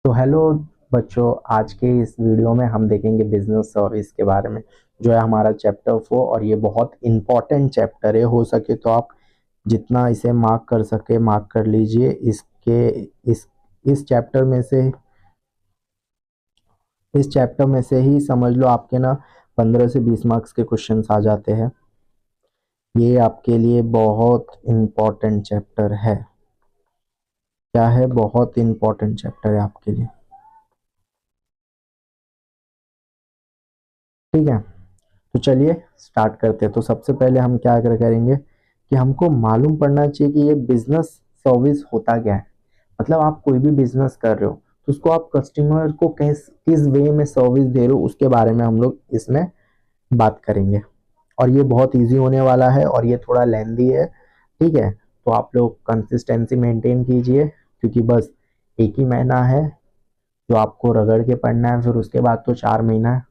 तो हेलो बच्चों, आज के इस वीडियो में हम देखेंगे बिजनेस सर्विस के बारे में, जो है हमारा चैप्टर 4। और ये बहुत इम्पोर्टेंट चैप्टर है। हो सके तो आप जितना इसे मार्क कर सके मार्क कर लीजिए। इस इस चैप्टर में से ही समझ लो आपके ना 15 से 20 मार्क्स के क्वेश्चंस आ जाते हैं। ये आपके लिए बहुत इम्पोर्टेंट चैप्टर है। क्या है? बहुत इम्पोर्टेंट चैप्टर है आपके लिए। ठीक है, तो चलिए स्टार्ट करते हैं। तो सबसे पहले हम क्या करेंगे कि हमको मालूम पड़ना चाहिए कि ये बिजनेस सर्विस होता क्या है। मतलब आप कोई भी बिजनेस कर रहे हो तो उसको आप कस्टमर को किस वे में सर्विस दे रहे हो, उसके बारे में हम लोग इसमें बात करेंगे। और ये बहुत इजी होने वाला है और ये थोड़ा लेंदी है। ठीक है, तो आप लोग कंसिस्टेंसी मेंटेन कीजिए, क्योंकि बस एक ही महीना है जो आपको रगड़ के पढ़ना है। फिर उसके बाद तो 4 महीना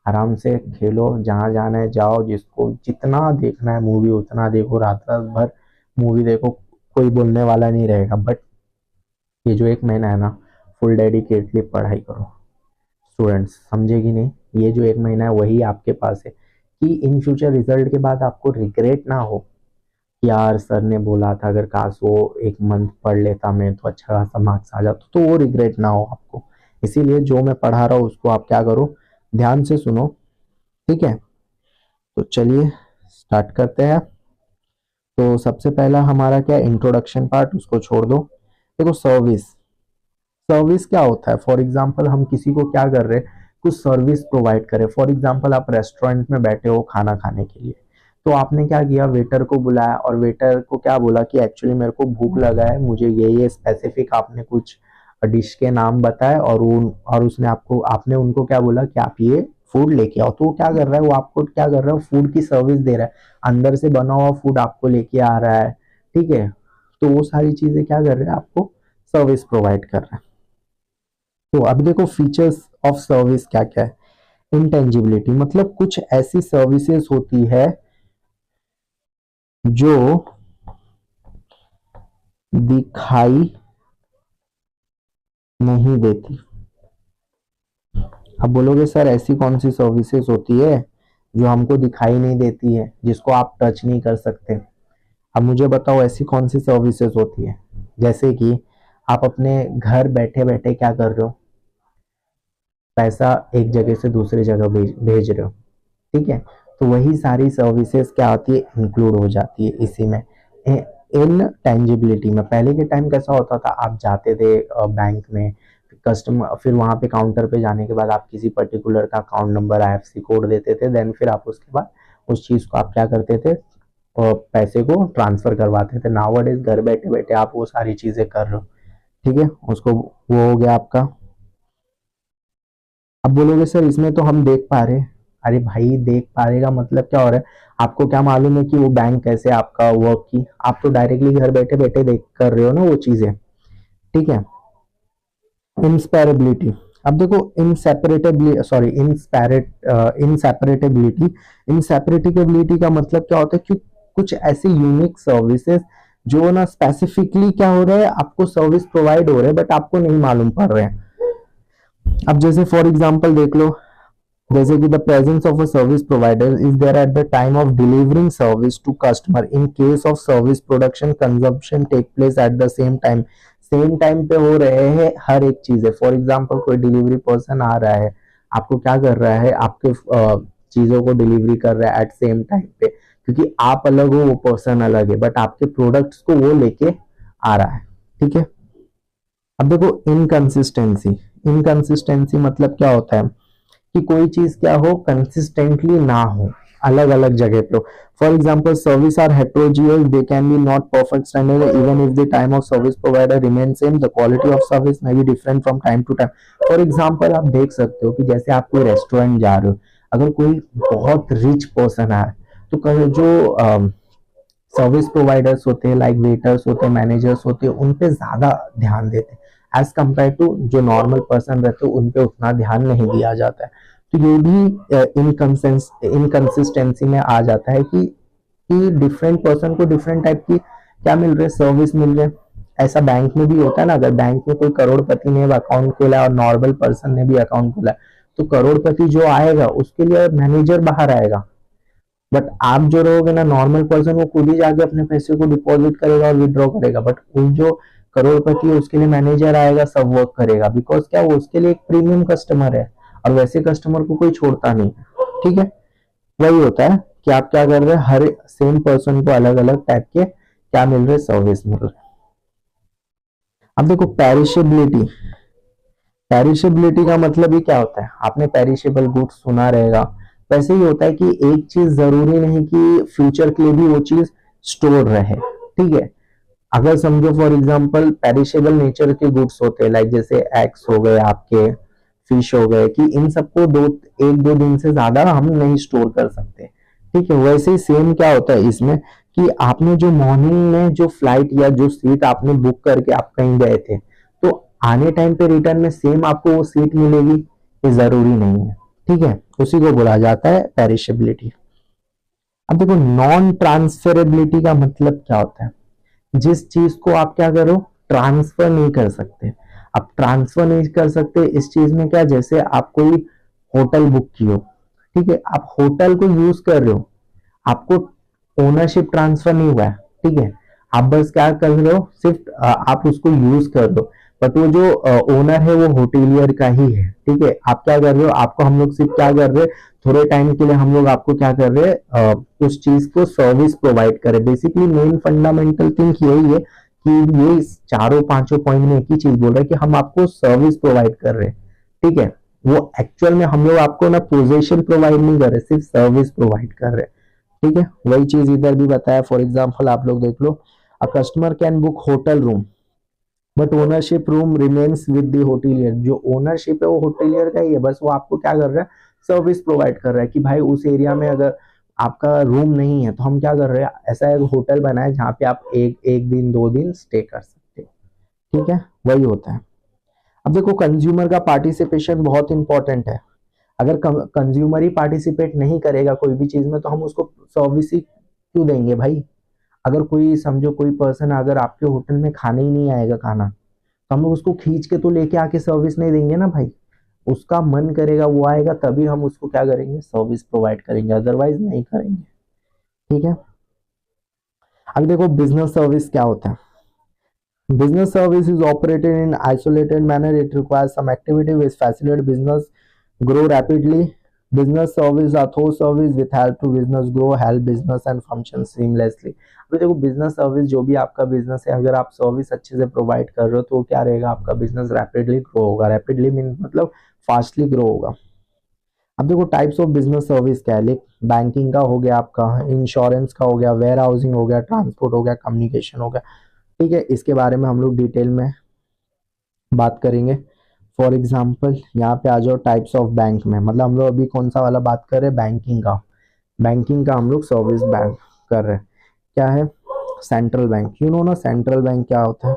आराम से खेलो, जहाँ जाना है जाओ, जिसको जितना देखना है मूवी उतना देखो, रात रात भर मूवी देखो, कोई बोलने वाला नहीं रहेगा। बट ये जो एक महीना है ना, फुल डेडिकेटली पढ़ाई करो स्टूडेंट्स, समझे कि नहीं? ये जो एक महीना है वही आपके पास है कि इन फ्यूचर रिजल्ट के बाद आपको रिग्रेट ना हो कि यार सर ने बोला था, अगर काश वो एक मंथ पढ़ लेता मैं तो अच्छा खासा मार्क्स आ जाता, तो वो रिग्रेट ना हो आपको। इसीलिए जो मैं पढ़ा रहा हूँ उसको आप क्या करो, ध्यान से सुनो। ठीक है, तो चलिए स्टार्ट करते हैं। तो सबसे पहला हमारा क्या इंट्रोडक्शन पार्ट, उसको छोड़ दो। देखो, सर्विस सर्विस क्या होता है। फॉर एग्जांपल हम किसी को क्या कर रहे हैं, कुछ सर्विस प्रोवाइड करें। फॉर एग्जांपल आप रेस्टोरेंट में बैठे हो खाना खाने के लिए, तो आपने क्या किया, वेटर को बुलाया और वेटर को क्या बोला कि एक्चुअली मेरे को भूख लगा है, मुझे ये स्पेसिफिक आपने कुछ डिश के नाम बताए और उसने आपने उनको क्या बोला कि आप ये फूड लेके आओ। तो वो क्या कर रहा है, वो आपको क्या कर रहा है, फूड की सर्विस दे रहा है। अंदर से बना हुआ फूड आपको लेके आ रहा है। ठीक है, तो वो सारी चीजें क्या कर रहे हैं, आपको सर्विस प्रोवाइड कर रहा है। तो अभी देखो फीचर्स ऑफ सर्विस क्या क्या है। इंटेंजिबिलिटी मतलब कुछ ऐसी सर्विसेज होती है जो दिखाई नहीं देती। अब बोलोगे सर ऐसी कौन सी सर्विसेज होती है जो हमको दिखाई नहीं देती है, जिसको आप टच नहीं कर सकते। अब मुझे बताओ ऐसी कौन सी सर्विसेज होती है। जैसे कि आप अपने घर बैठे बैठे क्या कर रहे हो, पैसा एक जगह से दूसरी जगह भेज रहे हो। ठीक है, तो वही सारी सर्विसेज क्या होती है, इंक्लूड हो जाती है इसी में। इन टेंजिबिलिटी में पहले के टाइम कैसा होता था, आप जाते थे बैंक में, कस्टमर, फिर वहां पे काउंटर पे जाने के बाद आप किसी पर्टिकुलर का अकाउंट नंबर आईएफएससी कोड देते थे, देन फिर आप उसके बाद उस चीज को आप क्या करते थे, पैसे को ट्रांसफर करवाते थे। नाउअडेज घर बैठे बैठे आप वो सारी चीजें कर रहे हो। ठीक है, उसको वो हो गया आपका। अब बोलोगे सर इसमें तो हम देख पा रहे। अरे भाई, देख पा रहे का मतलब क्या हो रहा है, आपको क्या मालूम है कि वो बैंक कैसे आपका वर्क की, आप तो डायरेक्टली घर बैठे बैठे देख कर रहे हो ना वो चीजें। ठीक है, इंस्पैरेबिलिटी। अब देखो इनसेपरेटेबिलिटी, सॉरी इनसेपरेटेबिलिटी। इनसेपरेटेबिलिटी का मतलब क्या होता है कि कुछ ऐसे यूनिक सर्विसेज जो ना स्पेसिफिकली क्या हो रहा है, आपको सर्विस प्रोवाइड हो रहे हैं बट आपको नहीं मालूम पड़ रहे हैं। अब जैसे फॉर एग्जांपल देख लो, जैसे कि the presence of a service provider is there at the time of delivering service to customer in case of service production consumption take place at the same time. Same time पे हो रहे हैं हर एक चीज है। फॉर एग्जांपल कोई delivery person आ रहा है, आपको क्या कर रहा है, आपके चीजों को डिलीवरी कर रहा है एट सेम टाइम पे, क्योंकि आप अलग हो वो पर्सन अलग है, बट आपके प्रोडक्ट्स को वो लेके आ रहा है। ठीक है, अब देखो इनकंसिस्टेंसी। इनकंसिस्टेंसी मतलब क्या होता है कि कोई चीज क्या हो, कंसिस्टेंटली ना हो, अलग अलग जगह पे हो। For example service are heterogeneous, they can be not perfect standard even if the time of service provider remain same, the quality of service may be different from time to time. For example आप देख सकते हो कि जैसे आप कोई restaurant जा रहे हो, अगर कोई बहुत रिच पर्सन है तो जो सर्विस प्रोवाइडर्स होते हैं, लाइक वेटर्स होते हैं, मैनेजर्स होते हैं, उन पे ज्यादा ध्यान देते हैं एज कम्पेयर टू जो नॉर्मल पर्सन रहते हैं, उन पे उतना ध्यान नहीं दिया जाता है। तो ये भी इनकंसिस्टेंसी में आ जाता है कि डिफरेंट पर्सन को डिफरेंट टाइप की क्या मिल रहे, सर्विस मिल रहे। ऐसा बैंक में भी होता है ना, अगर बैंक में कोई करोड़पति ने अकाउंट खोला और नॉर्मल पर्सन ने भी अकाउंट खोला, तो करोड़पति जो आएगा उसके लिए मैनेजर बाहर आएगा, बट आप जो रहोगे ना नॉर्मल पर्सन, वो खुद ही जाके अपने पैसे को डिपॉजिट करेगा और विड्रॉ करेगा, बट वो जो करोड़पति है उसके लिए मैनेजर आएगा, सब वर्क करेगा, बिकॉज क्या वो उसके लिए एक प्रीमियम कस्टमर है, और वैसे कस्टमर को कोई छोड़ता नहीं। ठीक है, वही होता है कि आप क्या कर रहे हैं, हर सेम पर्सन को अलग अलग टाइप के क्या मिल रहे, सर्विस मिल रहे। अब देखो पेरिशेबिलिटी, पेरिशेबिलिटी का मतलब ही क्या होता है, आपने पेरिशेबल गुड्स सुना रहेगा, वैसे ही होता है कि एक चीज जरूरी नहीं कि फ्यूचर के लिए भी वो चीज स्टोर रहे। ठीक है, अगर समझो फॉर एग्जांपल पेरिशेबल नेचर के गुड्स होते हैं, लाइक जैसे एग्स हो गए आपके, फिश हो गए, कि इन सबको एक दो दिन से ज्यादा हम नहीं स्टोर कर सकते। ठीक है, वैसे ही सेम क्या होता है इसमें कि आपने जो मॉर्निंग में जो फ्लाइट या जो सीट आपने बुक करके आप कहीं गए थे, तो आने टाइम पे रिटर्न में सेम आपको वो सीट मिलेगी, ये जरूरी नहीं है। ठीक है, उसी को बोला जाता है पेरिशेबिलिटी। अब देखो नॉन ट्रांसफरेबिलिटी का मतलब क्या होता है, जिस चीज को आप क्या करो, ट्रांसफर नहीं कर सकते। आप ट्रांसफर नहीं कर सकते इस चीज में क्या, जैसे आप कोई होटल बुक की हो, ठीक है, आप होटल को यूज कर रहे हो, आपको ओनरशिप ट्रांसफर नहीं हुआ है। ठीक है, आप बस क्या कर रहे हो, सिर्फ आप उसको यूज कर दो, बट वो जो ओनर है वो होटेलियर का ही है। ठीक है, आप क्या कर रहे हो, आपको हम लोग सिर्फ क्या कर रहे हैं, थोड़े टाइम के लिए हम लोग आपको क्या कर रहे हैं, उस चीज को सर्विस प्रोवाइड करें। बेसिकली मेन फंडामेंटल थिंग यही है कि ये इस चारों पांचों पॉइंट में एक ही चीज बोल रहे हैं कि हम आपको सर्विस प्रोवाइड कर रहे हैं। ठीक है, वो एक्चुअल में हम लोग आपको ना पोजीशन प्रोवाइड नहीं कर रहे, सिर्फ सर्विस प्रोवाइड कर रहे हैं। ठीक है, वही चीज इधर भी बताया। फॉर एग्जाम्पल आप लोग देख लो, a customer can book hotel room but ownership room remains with the hotelier. जो ओनरशिप है वो होटेलियर का ही है, बस वो आपको क्या कर रहा है, सर्विस प्रोवाइड कर रहा है कि भाई उस एरिया में अगर आपका रूम नहीं है तो हम क्या कर रहे हैं, ऐसा एक होटल बनाए जहाँ पे आप एक एक दिन दो दिन स्टे कर सकते हो। ठीक है, वही होता है। अब देखो कंज्यूमर का पार्टिसिपेशन बहुत इंपॉर्टेंट है। अगर कंज्यूमर ही पार्टिसिपेट नहीं करेगा कोई भी चीज में, तो हम उसको सर्विस ही क्यों देंगे भाई। अगर कोई समझो कोई पर्सन अगर आपके होटल में खाने ही नहीं आएगा खाना, तो हम लोग उसको खींच के तो लेके आके सर्विस नहीं देंगे ना भाई। उसका मन करेगा वो आएगा तभी हम उसको क्या करेंगे, सर्विस प्रोवाइड करेंगे, अदरवाइज नहीं करेंगे। ठीक है, अब देखो बिजनेस सर्विस क्या होता है। Business service is operated in isolated manner. It requires some activity which facilitate business grow rapidly. Business service are those service with help to business grow, help business and function seamlessly. अभी देखो business service जो भी आपका business है, अगर आप service अच्छे से प्रोवाइड कर रहे हो तो क्या रहेगा, आपका बिजनेस रैपिडली ग्रो होगा। रैपिडली मीन मतलब फास्टली ग्रो होगा। अब देखो टाइप्स ऑफ बिजनेस सर्विस क्या है, लाइक बैंकिंग का हो गया, आपका इंश्योरेंस का हो गया, वेयर हाउसिंग हो गया, ट्रांसपोर्ट हो गया, कम्युनिकेशन हो गया। ठीक है, इसके बारे में हम लोग डिटेल में बात करेंगे। फॉर एग्जांपल यहाँ पे आ जाओ टाइप्स ऑफ बैंक में, मतलब हम लोग अभी कौन सा वाला बात कर रहे हैं, बैंकिंग का। बैंकिंग का हम लोग सर्विस बैंक कर रहे हैं। क्या है, सेंट्रल बैंक, यू नो ना सेंट्रल बैंक क्या होता है,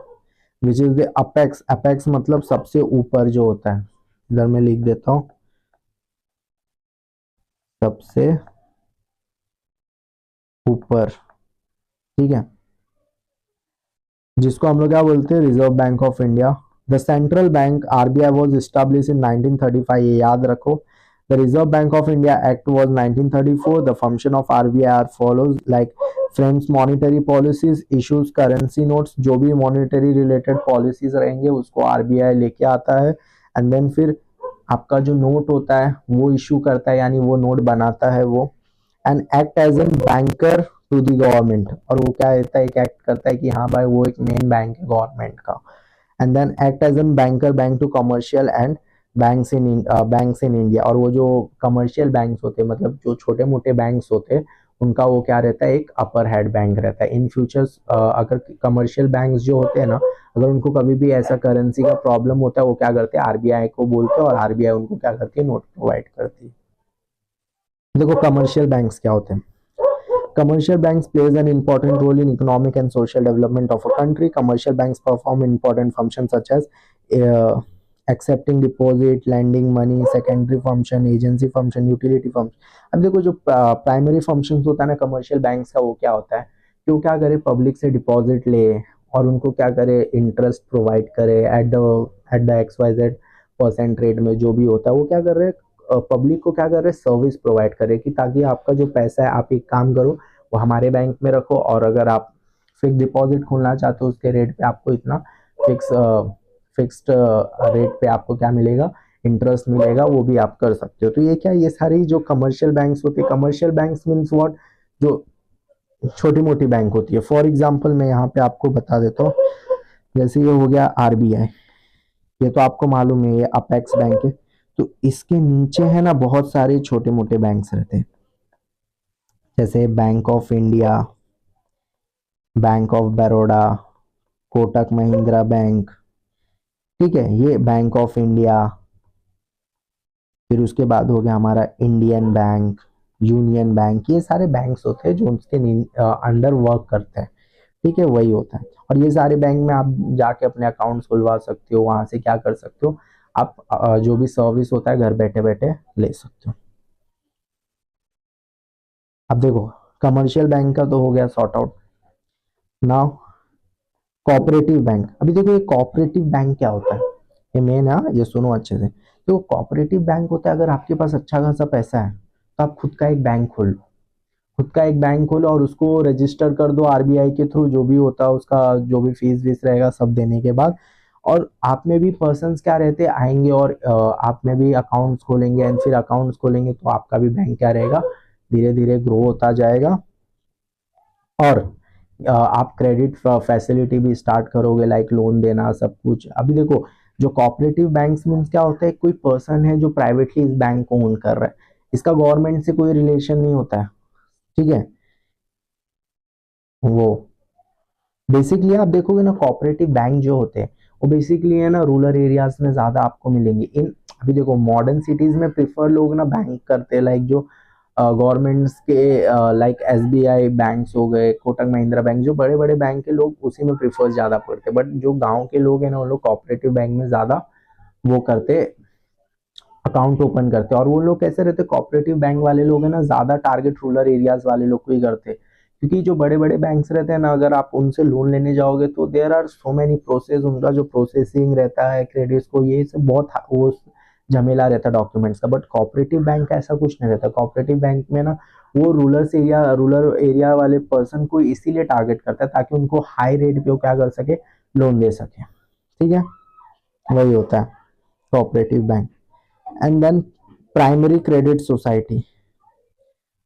which is the apex. Apex मतलब सबसे ऊपर जो होता है, इधर मैं लिख देता हूँ, सबसे ऊपर। ठीक है, जिसको हम लोग क्या बोलते हैं, reserve bank of India. The central bank RBI was established in 1935, ये याद रखो। The reserve bank of India act was 1934। The function of RBI are follows, like frames monetary policies, issues currency notes, जो भी monetary related policies रहेंगे उसको RBI लेके आता है, एंड देन फिर आपका जो नोट होता है वो इशू करता है, यानी वो नोट बनाता है वो, and act as an banker to the government. और वो क्या रहता है, एक एक्ट करता है कि हाँ भाई वो एक मेन बैंक है गवर्नमेंट का। And then act as an banker bank to commercial and banks in India. और वो जो कमर्शियल बैंक्स होते हैं, मतलब जो छोटे मोटे बैंक्स होते हैं, उनका वो क्या रहता है, एक अपर हेड बैंक रहता है। इन फ्यूचर्स अगर कमर्शियल बैंक्स जो होते हैं ना, अगर उनको कभी भी ऐसा करेंसी का प्रॉब्लम होता है, वो क्या करते हैं, आरबीआई को बोलते हैं, और आरबीआई उनको क्या करती है, नोट प्रोवाइड करती है। देखो कमर्शियल बैंक्स क्या होते हैं। Commercial banks plays an important role in economic and social development of a country. Commercial banks perform important functions such as uh, accepting deposit, lending money, secondary function, agency function, utility function. अब देखो जो primary functions होता है ना commercial banks का, वो क्या होता है कि वो क्या करे, पब्लिक से डिपॉजिट ले और उनको क्या करे, इंटरेस्ट प्रोवाइड करे एट द XYZ% रेट में, जो भी होता है वो क्या कर रहे हैं, पब्लिक को क्या कर रहे हैं, सर्विस प्रोवाइड करे कि ताकि आपका जो पैसा है आप एक काम करो वो हमारे बैंक में रखो, और अगर आप फिक्स डिपॉजिट खोलना चाहते हो उसके रेट पे आपको इतना फिक्स फिक्स्ड रेट पे आपको क्या मिलेगा, इंटरेस्ट मिलेगा, वो भी आप कर सकते हो। तो ये क्या, ये सारी जो कमर्शियल बैंक्स होते हैं, कमर्शियल बैंक्स मीन्स व्हाट, जो छोटी मोटी बैंक होती है। फॉर एग्जांपल मैं यहाँ पे आपको बता देता हूँ, जैसे ये हो गया RBI, ये तो आपको मालूम है ये अपेक्स बैंक है। तो इसके नीचे है ना बहुत सारे छोटे मोटे बैंक्स रहते हैं, जैसे bank of India, bank of Baroda, Kotak Mahindra bank, ठीक है, ये बैंक ऑफ इंडिया। फिर उसके बाद हो गया हमारा इंडियन बैंक, यूनियन बैंक, ये सारे बैंक्स होते हैं जो उसके अंडर वर्क करते हैं, ठीक है, वही होता है। और ये सारे बैंक में आप जाके अपने अकाउंट्स खुलवा सकते हो, वहां से क्या कर सकते हो आप, जो भी सर्विस होता है घर बैठे बैठे ले सकते हो। अब देखो कमर्शियल बैंक का तो हो गया sort out. Now cooperative bank, अभी देखो ये कोऑपरेटिव बैंक क्या होता है, ये मेन है, ये सुनो अच्छे से। तो कोऑपरेटिव बैंक होता है, अगर आपके पास अच्छा खासा पैसा है तो आप खुद का एक बैंक खोल लो, खुद का एक बैंक खोलो और उसको रजिस्टर कर दो RBI के थ्रू, जो भी होता है उसका जो भी फीस वीस रहेगा सब देने के बाद। और आप में भी पर्सन्स क्या रहते आएंगे और आप में भी अकाउंट्स खोलेंगे, एंड फिर अकाउंट्स खोलेंगे तो आपका भी बैंक क्या रहेगा, धीरे धीरे ग्रो होता जाएगा। और आप क्रेडिट फैसिलिटी भी स्टार्ट करोगे, लाइक लोन देना सब कुछ। अभी देखो जो कोऑपरेटिव बैंक्स मीन्स क्या होता है, कोई पर्सन है जो प्राइवेटली इस बैंक को ओन कर रहा है, इसका गवर्नमेंट से कोई रिलेशन नहीं होता है, ठीक है। वो बेसिकली आप देखोगे ना कोऑपरेटिव बैंक जो होते हैं वो बेसिकली है ना रूरल एरियाज में ज्यादा आपको मिलेंगे। इन अभी देखो मॉडर्न सिटीज में प्रिफर लोग ना बैंक करते हैं, लाइक जो गवर्नमेंट्स के लाइक SBI बैंक्स हो गए, कोटक महिंद्रा बैंक, जो बड़े बड़े बैंक के लोग उसी में प्रिफर ज्यादा करते हैं। बट जो गांव के लोग हैं ना वो लोग कोऑपरेटिव बैंक में ज्यादा वो करते, अकाउंट ओपन करते। और वो लोग कैसे रहते, कोऑपरेटिव बैंक वाले लोग हैं ना ज्यादा टारगेट रूरल एरियाज वाले लोग को ही करते, क्योंकि जो बड़े बड़े बैंक्स रहते हैं ना अगर आप उनसे लोन लेने जाओगे तो there are so many process, उनका जो प्रोसेसिंग रहता है क्रेडिट्स को, ये सब बहुत वो झमेला रहता है डॉक्यूमेंट्स का। बट कोऑपरेटिव बैंक का ऐसा कुछ नहीं रहता। कोऑपरेटिव बैंक में ना वो रूरल एरिया वाले पर्सन को इसीलिए टारगेट करता है ताकि उनको हाई रेट पे वो क्या कर सके, लोन दे सके, ठीक है, वही होता है cooperative bank. And then primary credit society.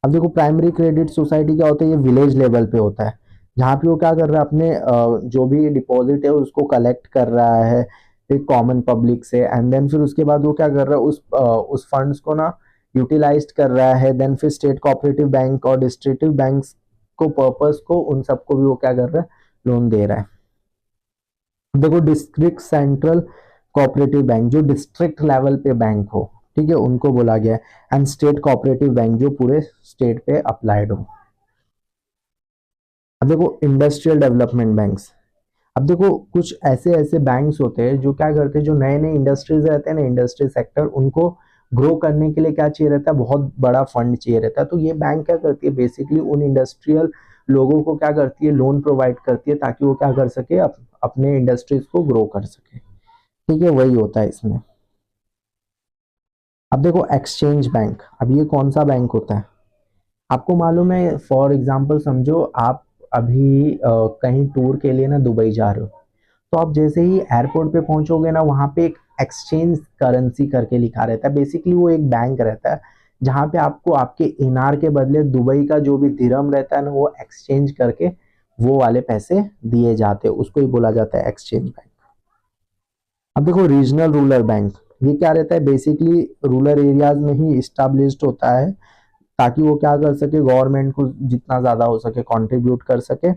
अब देखो प्राइमरी क्रेडिट सोसाइटी क्या होता है, ये विलेज लेवल पे होता है, जहाँ पे वो क्या कर रहा है, अपने जो भी डिपॉजिट है उसको कलेक्ट कर रहा है एक कॉमन पब्लिक से, एंड देन फिर उसके बाद वो क्या कर रहा है, उस फंड्स को ना यूटिलाइज कर रहा है। देन फिर स्टेट कोऑपरेटिव बैंक और डिस्ट्रिक्टिव बैंक्स को पर्पस को उन सबको भी वो क्या कर रहा है, लोन दे रहा है। देखो डिस्ट्रिक्ट सेंट्रल कोऑपरेटिव बैंक, जो डिस्ट्रिक्ट लेवल पे बैंक हो, ठीक है, उनको बोला गया है। एंड स्टेट कोऑपरेटिव बैंक, जो पूरे स्टेट पे अप्लाइड हो। अब देखो इंडस्ट्रियल डेवलपमेंट बैंक्स। अब देखो कुछ ऐसे ऐसे बैंक्स होते हैं जो क्या करते हैं, जो नए नए इंडस्ट्रीज रहते हैं ना, इंडस्ट्री सेक्टर, उनको ग्रो करने के लिए क्या चाहिए रहता है, बहुत बड़ा फंड चाहिए रहता है। तो ये बैंक क्या करती है, बेसिकली उन इंडस्ट्रियल लोगों को क्या करती है, लोन प्रोवाइड करती है ताकि वो क्या कर सके, अपने इंडस्ट्रीज को ग्रो कर सके, ठीक है, वही होता है इसमें। अब देखो एक्सचेंज बैंक, अब ये कौन सा बैंक होता है आपको मालूम है। फॉर एग्जांपल समझो आप अभी कहीं टूर के लिए ना दुबई जा रहे हो, तो आप जैसे ही एयरपोर्ट पे पहुंचोगे ना वहां पे एक एक्सचेंज करेंसी करके लिखा रहता है। बेसिकली वो एक बैंक रहता है जहां पे आपको आपके इनार के बदले दुबई का जो भी दिरहम रहता है ना वो एक्सचेंज करके वो वाले पैसे दिए जाते हैं, उसको ही बोला जाता है एक्सचेंज बैंक। अब देखो रीजनल रूरल बैंक, ये क्या रहता है, बेसिकली रूरल एरियाज में ही इस्टेब्लिश्ड होता है ताकि वो क्या कर सके, गवर्नमेंट को जितना ज्यादा हो सके कंट्रीब्यूट कर सके।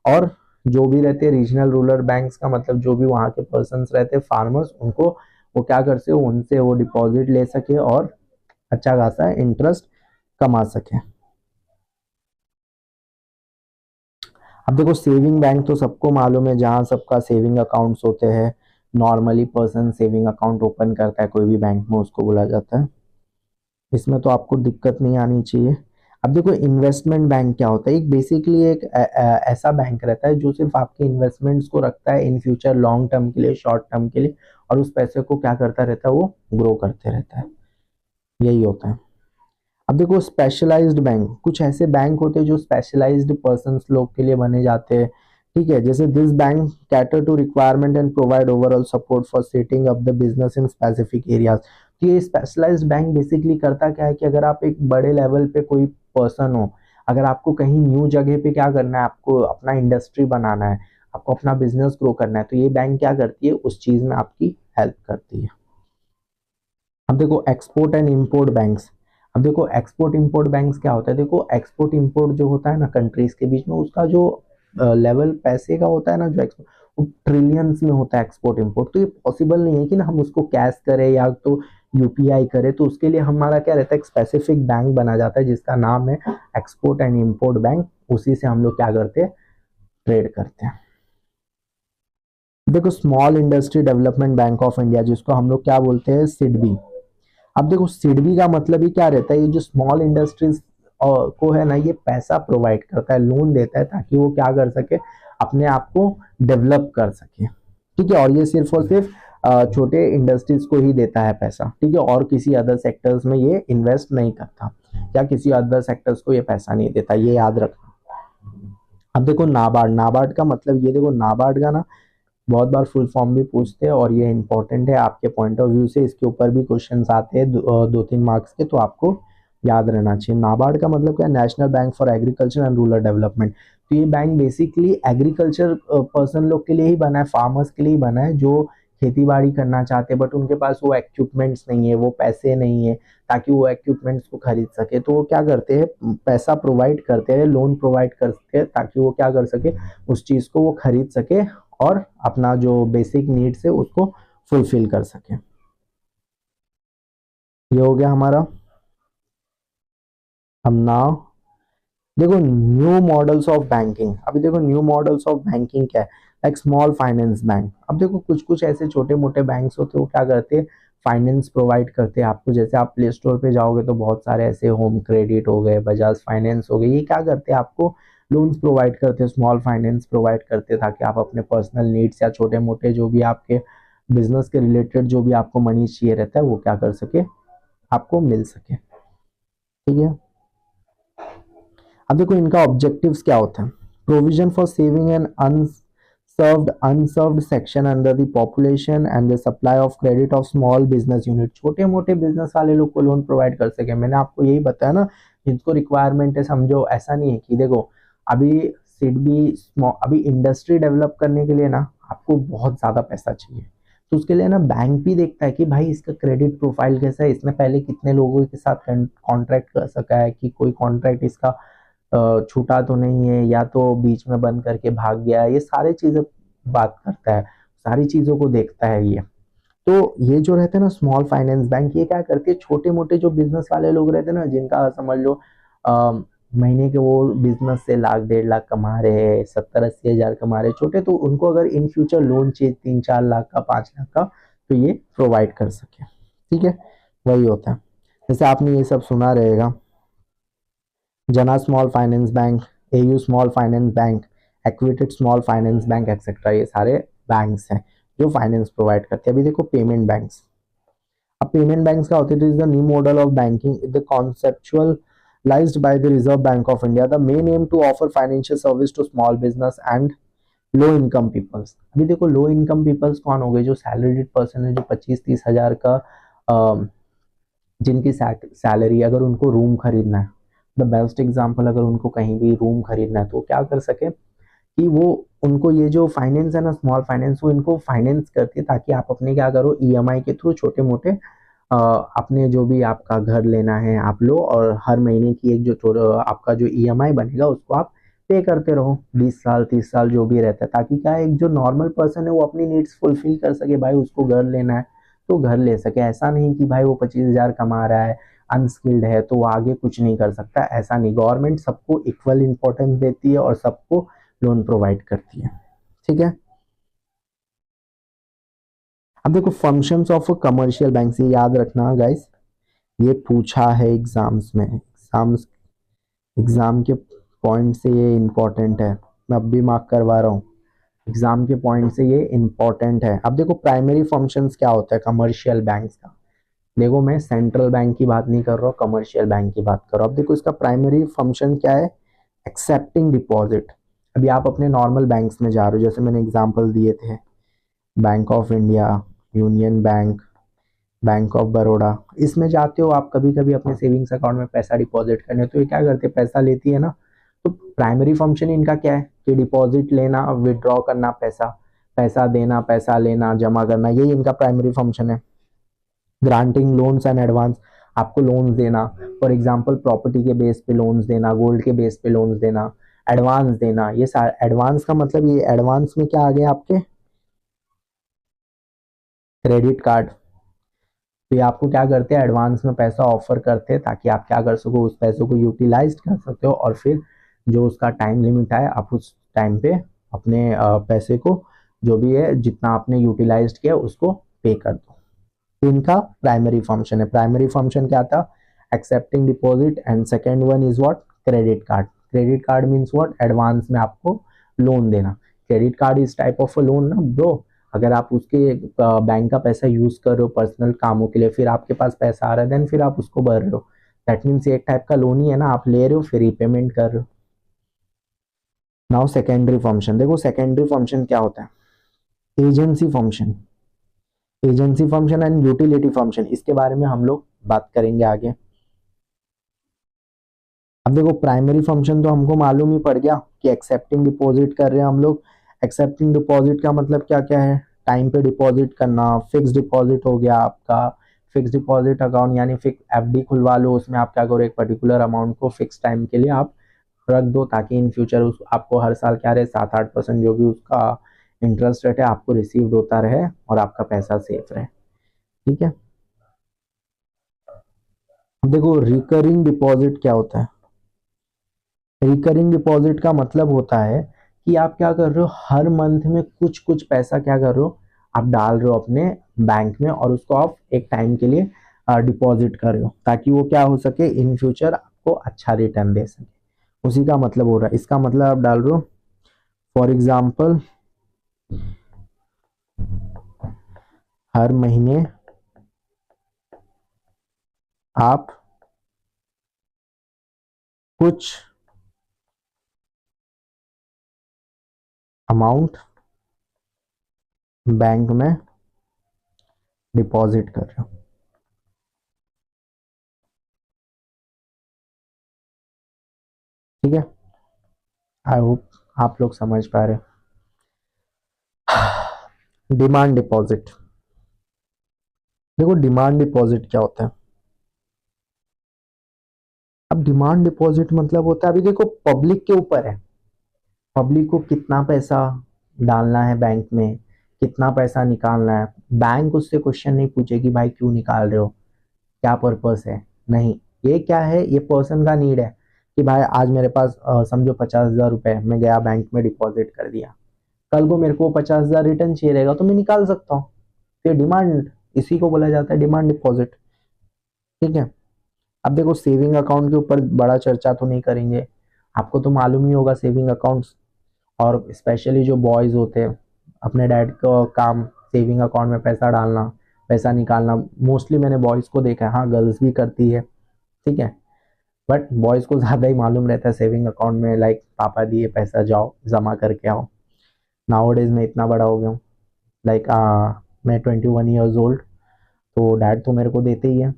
और जो भी रहते हैं रीजनल रूरल बैंक्स का मतलब जो भी वहाँ के पर्सन्स रहते हैं फार्मर्स, उनको वो क्या कर सके, उनसे वो डिपॉजिट ले सके और अच्छा खासा इंटरेस्ट कमा सके। अब देखो सेविंग बैंक तो सबको मालूम है, जहाँ सबका सेविंग अकाउंट्स होते हैं। Normally person saving account open करता है कोई भी बैंक में, उसको बोला जाता है। इसमें तो आपको दिक्कत नहीं आनी चाहिए। अब देखो इन्वेस्टमेंट बैंक क्या होता है, एक बेसिकली एक ऐसा बैंक रहता है जो सिर्फ आपके इन्वेस्टमेंट्स को रखता है इन फ्यूचर, लॉन्ग टर्म के लिए, शॉर्ट टर्म के लिए, और उस पैसे को क्या करता रहता है, वो ग्रो करते रहता है, यही होता है। अब देखो स्पेशलाइज्ड बैंक, कुछ ऐसे बैंक होते हैं जो स्पेशलाइज्ड पर्सन्स लोग के लिए बने जाते हैं, ठीक है, जैसे this bank cater to requirement and provide overall support for setting up the business in specific areas. तो ये स्पेशलाइज्ड बैंक बेसिकली करता क्या है कि अगर आप एक बड़े लेवल पे कोई पर्सन हो, अगर आपको कहीं न्यू जगह पे क्या करना है, आपको अपना इंडस्ट्री बनाना है, आपको अपना बिजनेस ग्रो करना है, तो ये बैंक क्या करती है, उस चीज में आपकी हेल्प करती है। अब देखो एक्सपोर्ट एंड इंपोर्ट बैंक्स। अब देखो एक्सपोर्ट इंपोर्ट बैंक्स क्या होता है, देखो एक्सपोर्ट इंपोर्ट जो होता है ना कंट्रीज के बीच में, उसका जो लेवल पैसे का होता है ना, जो एक्सपोर्ट, वो ट्रिलियंस में होता है एक्सपोर्ट इंपोर्ट। तो ये पॉसिबल नहीं है कि ना हम उसको कैश करें या तो यूपीआई करें, तो उसके लिए हमारा क्या रहता है, एक स्पेसिफिक बैंक बना जाता है जिसका नाम है एक्सपोर्ट एंड इंपोर्ट बैंक, उसी से हम लोग क्या करते हैं, ट्रेड करते हैं। देखो small industry development bank of India, जिसको हम लोग क्या बोलते हैं, सिडबी। अब देखो सिडबी का मतलब ही क्या रहता है, ये जो स्मॉल इंडस्ट्रीज को है ना, ये पैसा प्रोवाइड करता है, लोन देता है ताकि वो क्या कर सके, अपने आप को डेवलप कर सके, ठीक है, और ये सिर्फ और सिर्फ छोटे इंडस्ट्रीज को ही देता है पैसा, ठीक है, और किसी अदर सेक्टर्स में ये इन्वेस्ट नहीं करता, या किसी अदर सेक्टर्स को ये पैसा नहीं देता, ये याद रखना। अब देखो नाबार्ड, नाबार्ड का मतलब, ये देखो नाबार्ड का ना बहुत बार फुल फॉर्म भी पूछते हैं, और ये इंपॉर्टेंट है आपके पॉइंट ऑफ व्यू से, इसके ऊपर भी क्वेश्चंस आते हैं 2-3 मार्क्स के, तो आपको याद रहना चाहिए। नाबार्ड का मतलब क्या, national bank for agriculture and rural development. तो ये बैंक बेसिकली एग्रीकल्चर पर्सन लोग के लिए ही बना है, फार्मर्स के लिए ही बना है, जो खेती बाड़ी करना चाहते हैं बट उनके पास वो इक्विपमेंट्स नहीं है, वो पैसे नहीं है ताकि वो इक्विपमेंट्स को खरीद सके, तो वो क्या करते हैं, पैसा प्रोवाइड करते हैं, लोन प्रोवाइड करते हैं ताकि वो क्या कर सके, उस चीज को वो खरीद सके और अपना जो बेसिक नीड्स है उसको फुलफिल कर सके। ये हो गया हमारा। अब नाउ देखो न्यू मॉडल्स ऑफ बैंकिंग। अभी देखो न्यू मॉडल्स ऑफ बैंकिंग क्या है, लाइक स्मॉल फाइनेंस बैंक। अब देखो कुछ कुछ ऐसे छोटे मोटे बैंक्स होते हैं, वो क्या करते हैं, फाइनेंस प्रोवाइड करते हैं आपको, जैसे आप प्ले स्टोर पे जाओगे तो बहुत सारे ऐसे, होम क्रेडिट हो गए, बजाज फाइनेंस हो गए, ये क्या करते हैं, आपको लोन्स प्रोवाइड करते हैं, स्मॉल फाइनेंस प्रोवाइड करते हैं ताकि आप अपने पर्सनल नीड्स या छोटे मोटे जो भी आपके बिजनेस के रिलेटेड जो भी आपको मनी चाहिए रहता है, वो क्या कर सके, आपको मिल सके, ठीक है। अब देखो इनका ऑब्जेक्टिव्स क्या होता है, provision for saving an unserved section under the population and the supply of credit of small business unit. छोटे मोटे बिजनेस वाले लोग को लोन प्रोवाइड कर सके, मैंने आपको यही बताया ना, जिनको रिक्वायरमेंट है, समझो ऐसा नहीं है कि देखो अभी सिडबी अभी इंडस्ट्री डेवलप करने के लिए ना आपको बहुत ज्यादा पैसा चाहिए, तो उसके लिए ना बैंक भी देखता है कि भाई इसका क्रेडिट प्रोफाइल कैसा है, इसने पहले कितने लोगों के साथ कॉन्ट्रैक्ट कर सका है, कि कोई कॉन्ट्रैक्ट इसका छूटा तो नहीं है, या तो बीच में बंद करके भाग गया है, ये सारी चीजें बात करता है, सारी चीजों को देखता है ये। तो ये जो रहते हैं ना स्मॉल फाइनेंस बैंक, ये क्या करते हैं, छोटे मोटे जो बिजनेस वाले लोग रहते हैं ना, जिनका समझ लो महीने के वो बिजनेस से 1,00,000 1,50,000 कमा रहे हैं, 70-80 हज़ार कमा रहे छोटे, तो उनको अगर इन फ्यूचर लोन चाहिए 3-4 लाख का, 5 लाख का, तो ये प्रोवाइड कर सके, ठीक है, वही होता है। जैसे आपने ये सब सुना रहेगा, जना small finance bank, AU small finance bank, acquitted small finance bank etcetera, ये सारे बैंक्स हैं जो फाइनेंस प्रोवाइड करते हैं। अभी देखो पेमेंट बैंक्स। अब पेमेंट बैंक्स का होता है, is the new model of banking, the conceptualized by the Reserve Bank of India. The main aim to offer financial service to small business and low income peoples. अभी देखो लो income peoples कौन हो गए, जो salaried person है, जो 25-30 हज़ार का जिनकी सैलरी, अगर उनको रूम खरीदना है, द बेस्ट एग्जांपल, अगर उनको कहीं भी रूम खरीदना है तो क्या कर सके कि वो, उनको ये जो फाइनेंस है ना स्मॉल फाइनेंस, वो इनको फाइनेंस करती है ताकि आप अपने क्या करो, ईएमआई के थ्रू छोटे मोटे अपने जो भी आपका घर लेना है आप लो, और हर महीने की एक जो आपका जो ईएमआई बनेगा उसको आप पे करते रहो, 20 साल 30 साल जो भी रहता है, ताकि क्या है, एक जो नॉर्मल पर्सन है वो अपनी नीड्स फुलफिल कर सके, भाई उसको घर लेना है तो घर ले सके, ऐसा नहीं कि भाई वो 25 हज़ार कमा रहा है, अनस्किल्ड है तो वो आगे कुछ नहीं कर सकता, ऐसा नहीं। गवर्नमेंट सबको इक्वल इंपॉर्टेंस देती है और सबको लोन प्रोवाइड करती है, ठीक है। अब देखो फंक्शंस ऑफ कमर्शियल बैंक, ये याद रखना गाइस, ये पूछा है एग्जाम्स में, एग्जाम्स एग्जाम के पॉइंट से ये इंपॉर्टेंट है, मैं अब भी मार्क करवा रहा हूँ। एग्जाम के पॉइंट से ये इंपॉर्टेंट है। अब देखो प्राइमरी फंक्शंस क्या होता है कमर्शियल बैंक्स का। देखो मैं सेंट्रल बैंक की बात नहीं कर रहा हूँ, कमर्शियल बैंक की बात कर रहा हूँ। अब देखो इसका प्राइमरी फंक्शन क्या है, एक्सेप्टिंग डिपॉजिट। अभी आप अपने नॉर्मल बैंक्स में जा रहे हो, जैसे मैंने एग्जांपल दिए थे, bank of India, union bank, bank of Baroda, इसमें जाते हो आप कभी कभी अपने सेविंग्स अकाउंट में पैसा डिपॉजिट करने, तो ये क्या करते हैं, पैसा लेती है ना। तो प्राइमरी फंक्शन इनका क्या है कि डिपॉजिट लेना, विड्रॉ करना पैसा, पैसा देना, पैसा लेना, जमा करना, यही इनका प्राइमरी फंक्शन है। ग्रांटिंग लोन्स एंड एडवांस, आपको लोन्स देना, फॉर एग्जांपल प्रॉपर्टी के बेस पे लोन्स देना, गोल्ड के बेस पे लोन्स देना, एडवांस देना। ये सारे एडवांस का मतलब, ये एडवांस में क्या आ गया आपके, क्रेडिट कार्ड। तो ये आपको क्या करते हैं, एडवांस में पैसा ऑफर करते हैं ताकि आप क्या कर सको, उस पैसों को यूटिलाइज कर सकते हो, और फिर जो उसका टाइम लिमिट है आप उस टाइम पे अपने पैसे को, जो भी है जितना आपने यूटिलाइज किया उसको पे कर दो। तो इनका प्राइमरी फंक्शन है। प्राइमरी फंक्शन क्या था, accepting deposit, and second one is what, credit card. Credit card means what, advance में आपको लोन देना। Credit card is type of a loan ना ब्रो। अगर आप उसके बैंक का पैसा यूज कर रहे हो पर्सनल कामों के लिए, फिर आपके पास पैसा आ रहा है, देन फिर आप उसको भर रहे हो, दैट मीन्स एक टाइप का लोन ही है ना, आप ले रहे हो फिर रीपेमेंट कर रहे हो। नाउ सेकेंडरी फंक्शन, देखो सेकेंडरी फंक्शन क्या होता है, agency function. Agency function and utility function, इसके बारे में हम लोग बात करेंगे आगे। अब देखो प्राइमरी फंक्शन तो हमको मालूम ही पड़ गया कि एक्सेप्टिंग डिपॉजिट कर रहे हैं हम लोग। एक्सेप्टिंग डिपॉजिट का मतलब क्या क्या है, टाइम पे डिपॉजिट करना, फिक्स डिपॉजिट हो गया आपका। फिक्स डिपॉजिट अकाउंट यानी फिक्स एफडी खुलवा लो, उसमें आप क्या करो, एक पर्टिकुलर अमाउंट को फिक्स टाइम के लिए आप रख दो, ताकि इन फ्यूचर उस आपको हर साल क्या रहे, 7-8% जो भी उसका इंटरेस्ट रेट है आपको रिसीव्ड होता रहे, और आपका पैसा सेफ रहे। ठीक है। अब देखो रिकरिंग डिपॉजिट क्या होता है। रिकरिंग डिपॉजिट का मतलब होता है कि आप क्या कर रहे हो, हर मंथ में कुछ कुछ पैसा क्या कर रहे हो, आप डाल रहे हो अपने बैंक में, और उसको आप एक टाइम के लिए डिपॉजिट कर रहे हो, ताकि वो क्या हो सके, इन फ्यूचर आपको अच्छा रिटर्न दे सके। उसी का मतलब हो रहा है। इसका मतलब आप डाल रहे हो, फॉर एग्जाम्पल हर महीने आप कुछ अमाउंट बैंक में डिपॉजिट कर रहे हो। ठीक है, आई होप आप लोग समझ पा रहे हो। डिमांड डिपॉजिट, देखो डिमांड डिपॉजिट क्या होता है। अब डिमांड डिपॉजिट मतलब होता है, अभी देखो पब्लिक के ऊपर है, पब्लिक को कितना पैसा डालना है बैंक में, कितना पैसा निकालना है। बैंक उससे क्वेश्चन नहीं पूछेगी भाई क्यों निकाल रहे हो, क्या पर्पस है, नहीं। ये क्या है, ये पर्सन का नीड है कि भाई आज मेरे पास समझो 50,000 रुपए, मैं गया बैंक में डिपॉजिट कर दिया, कल को मेरे को 50,000 रिटर्न चाहिए रहेगा तो मैं निकाल सकता हूँ। फिर डिमांड, इसी को बोला जाता है डिमांड डिपॉजिट। ठीक है। अब देखो सेविंग अकाउंट के ऊपर बड़ा चर्चा तो नहीं करेंगे, आपको तो मालूम ही होगा सेविंग अकाउंट्स, और स्पेशली जो बॉयज होते हैं, अपने डैड का काम सेविंग अकाउंट में पैसा डालना, पैसा निकालना। मोस्टली मैंने बॉयज को देखा है, हाँ गर्ल्स भी करती है। ठीक है, बट बॉयज को ज्यादा ही मालूम रहता है सेविंग अकाउंट में, लाइक पापा दिए पैसा जाओ जमा करके आओ। नाउ डेज में इतना बड़ा हो गया हूँ, लाइक मैं 21 ईयर्स ओल्ड, तो डैड तो मेरे को देते ही है,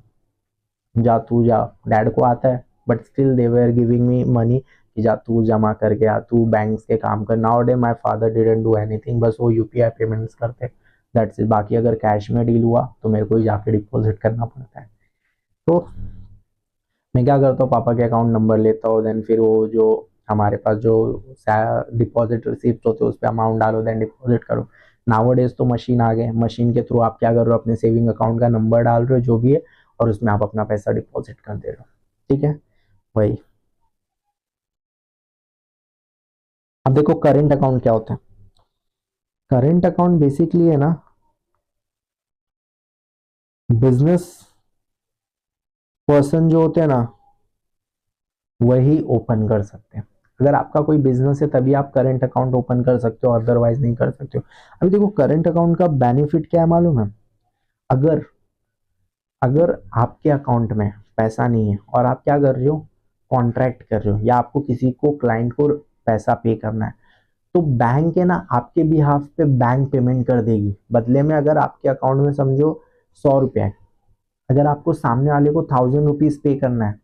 जा तू जा, डैड को आता है, but still they were giving me money कि जा तू जमा करके आ, तू बैंक के काम कर। Now day my father didn't do anything, बस वो यूपीआई पेमेंट्स करते, दैट्स इट। बाकी अगर कैश में डील हुआ तो मेरे को ही जाके डिपॉजिट करना पड़ता है। तो मैं क्या करता हूँ, पापा के अकाउंट नंबर लेता हूँ, देन फिर वो जो हमारे पास जो डिपॉजिट रिसिप्ट होते हैं उस पर अमाउंट डालो, देन डिपॉजिट करो। नाउअडेज तो मशीन आ गए, मशीन के थ्रू आप क्या कर रहे हो, अपने सेविंग अकाउंट का नंबर डाल रहे हो जो भी है, और उसमें आप अपना पैसा डिपॉजिट कर दे रहे हो। ठीक है, वही। अब देखो करेंट अकाउंट क्या होता है। करेंट अकाउंट बेसिकली है ना, बिजनेस पर्सन जो होते हैं ना, वही ओपन कर सकते हैं। अगर आपका कोई बिजनेस है तभी आप करंट अकाउंट ओपन कर सकते हो, अदरवाइज नहीं कर सकते हो। अभी देखो करंट अकाउंट का बेनिफिट क्या है मालूम है? अगर अगर आपके अकाउंट में पैसा नहीं है और आप क्या कर रहे हो, कॉन्ट्रैक्ट कर रहे हो या आपको किसी को क्लाइंट को पैसा पे करना है, तो बैंक है ना आपके बिहाफ पे बैंक पेमेंट कर देगी। बदले में अगर आपके अकाउंट में समझो 100 रुपया है, अगर आपको सामने वाले को 1000 रुपीज पे करना है,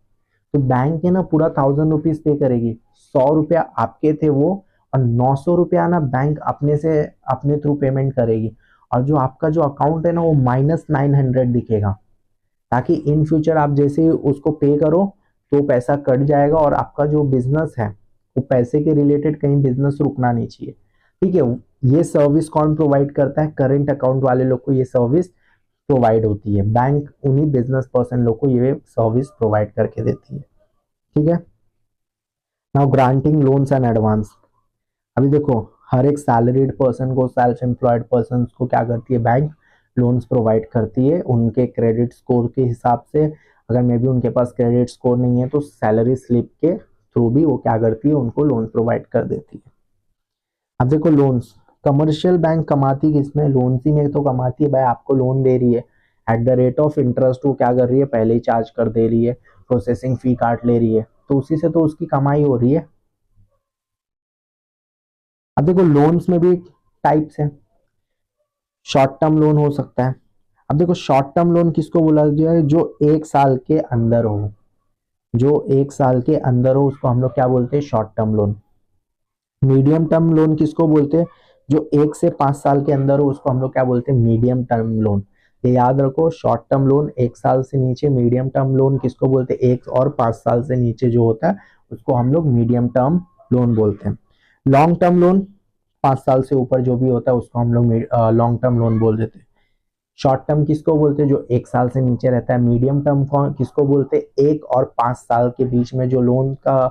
तो बैंक है ना पूरा 1000 रुपीज पे करेगी। 100 रुपया आपके थे वो, और 900 रुपया ना बैंक अपने से अपने थ्रू पेमेंट करेगी। और जो आपका जो अकाउंट है ना वो -900 दिखेगा, ताकि इन फ्यूचर आप जैसे ही उसको पे करो तो पैसा कट जाएगा, और आपका जो बिजनेस है वो पैसे के रिलेटेड कहीं बिजनेस रुकना नहीं चाहिए। ठीक है, ये सर्विस कौन प्रोवाइड करता है? करंट अकाउंट वाले लोग को ये सर्विस प्रोवाइड होती है। बैंक उन्हीं बिजनेस पर्सन लोग को ये सर्विस प्रोवाइड करके देती है। ठीक है, now granting loans and advance. अभी देखो हर एक सैलरीड पर्सन को, सेल्फ एम्प्लॉयड पर्सन को क्या करती है बैंक? लोन्स प्रोवाइड करती है उनके क्रेडिट स्कोर के हिसाब से। अगर मे बी उनके पास क्रेडिट स्कोर नहीं है तो सैलरी स्लिप के थ्रू भी वो क्या करती है, उनको लोन प्रोवाइड कर देती है। अब देखो लोन्स, कमर्शियल बैंक कमाती किसमें? लोन ही में तो कमाती है भाई। आपको लोन दे रही है, at the rate of interest वो क्या कर रही है, पहले ही चार्ज कर दे रही है, प्रोसेसिंग फी काट ले रही है, तो उसी से तो उसकी कमाई हो रही है। अब देखो लोन्स में भी टाइप्स है। शॉर्ट टर्म लोन हो सकता है। अब देखो शॉर्ट टर्म लोन किसको बोला गया है? जो 1 साल के अंदर हो, जो 1 साल के अंदर हो उसको हम लोग क्या बोलते हैं? Short term loan. Medium term loan किसको बोलते हैं? जो 1 से 5 साल के अंदर हो उसको हम लोग क्या बोलते हैं? Medium term loan. ये याद रखो, शॉर्ट टर्म लोन 1 साल से नीचे, मीडियम टर्म लोन किसको बोलते हैं? 1 और 5 साल से नीचे जो होता है उसको हम लोग मीडियम टर्म लोन बोलते हैं। लॉन्ग टर्म लोन 5 साल से ऊपर जो भी होता है उसको हम लोग लॉन्ग टर्म लोन बोल देते हैं। शॉर्ट टर्म किसको बोलते हैं? जो 1 साल से नीचे रहता है। मीडियम टर्म किसको बोलते हैं? 1 और 5 साल के बीच में जो लोन का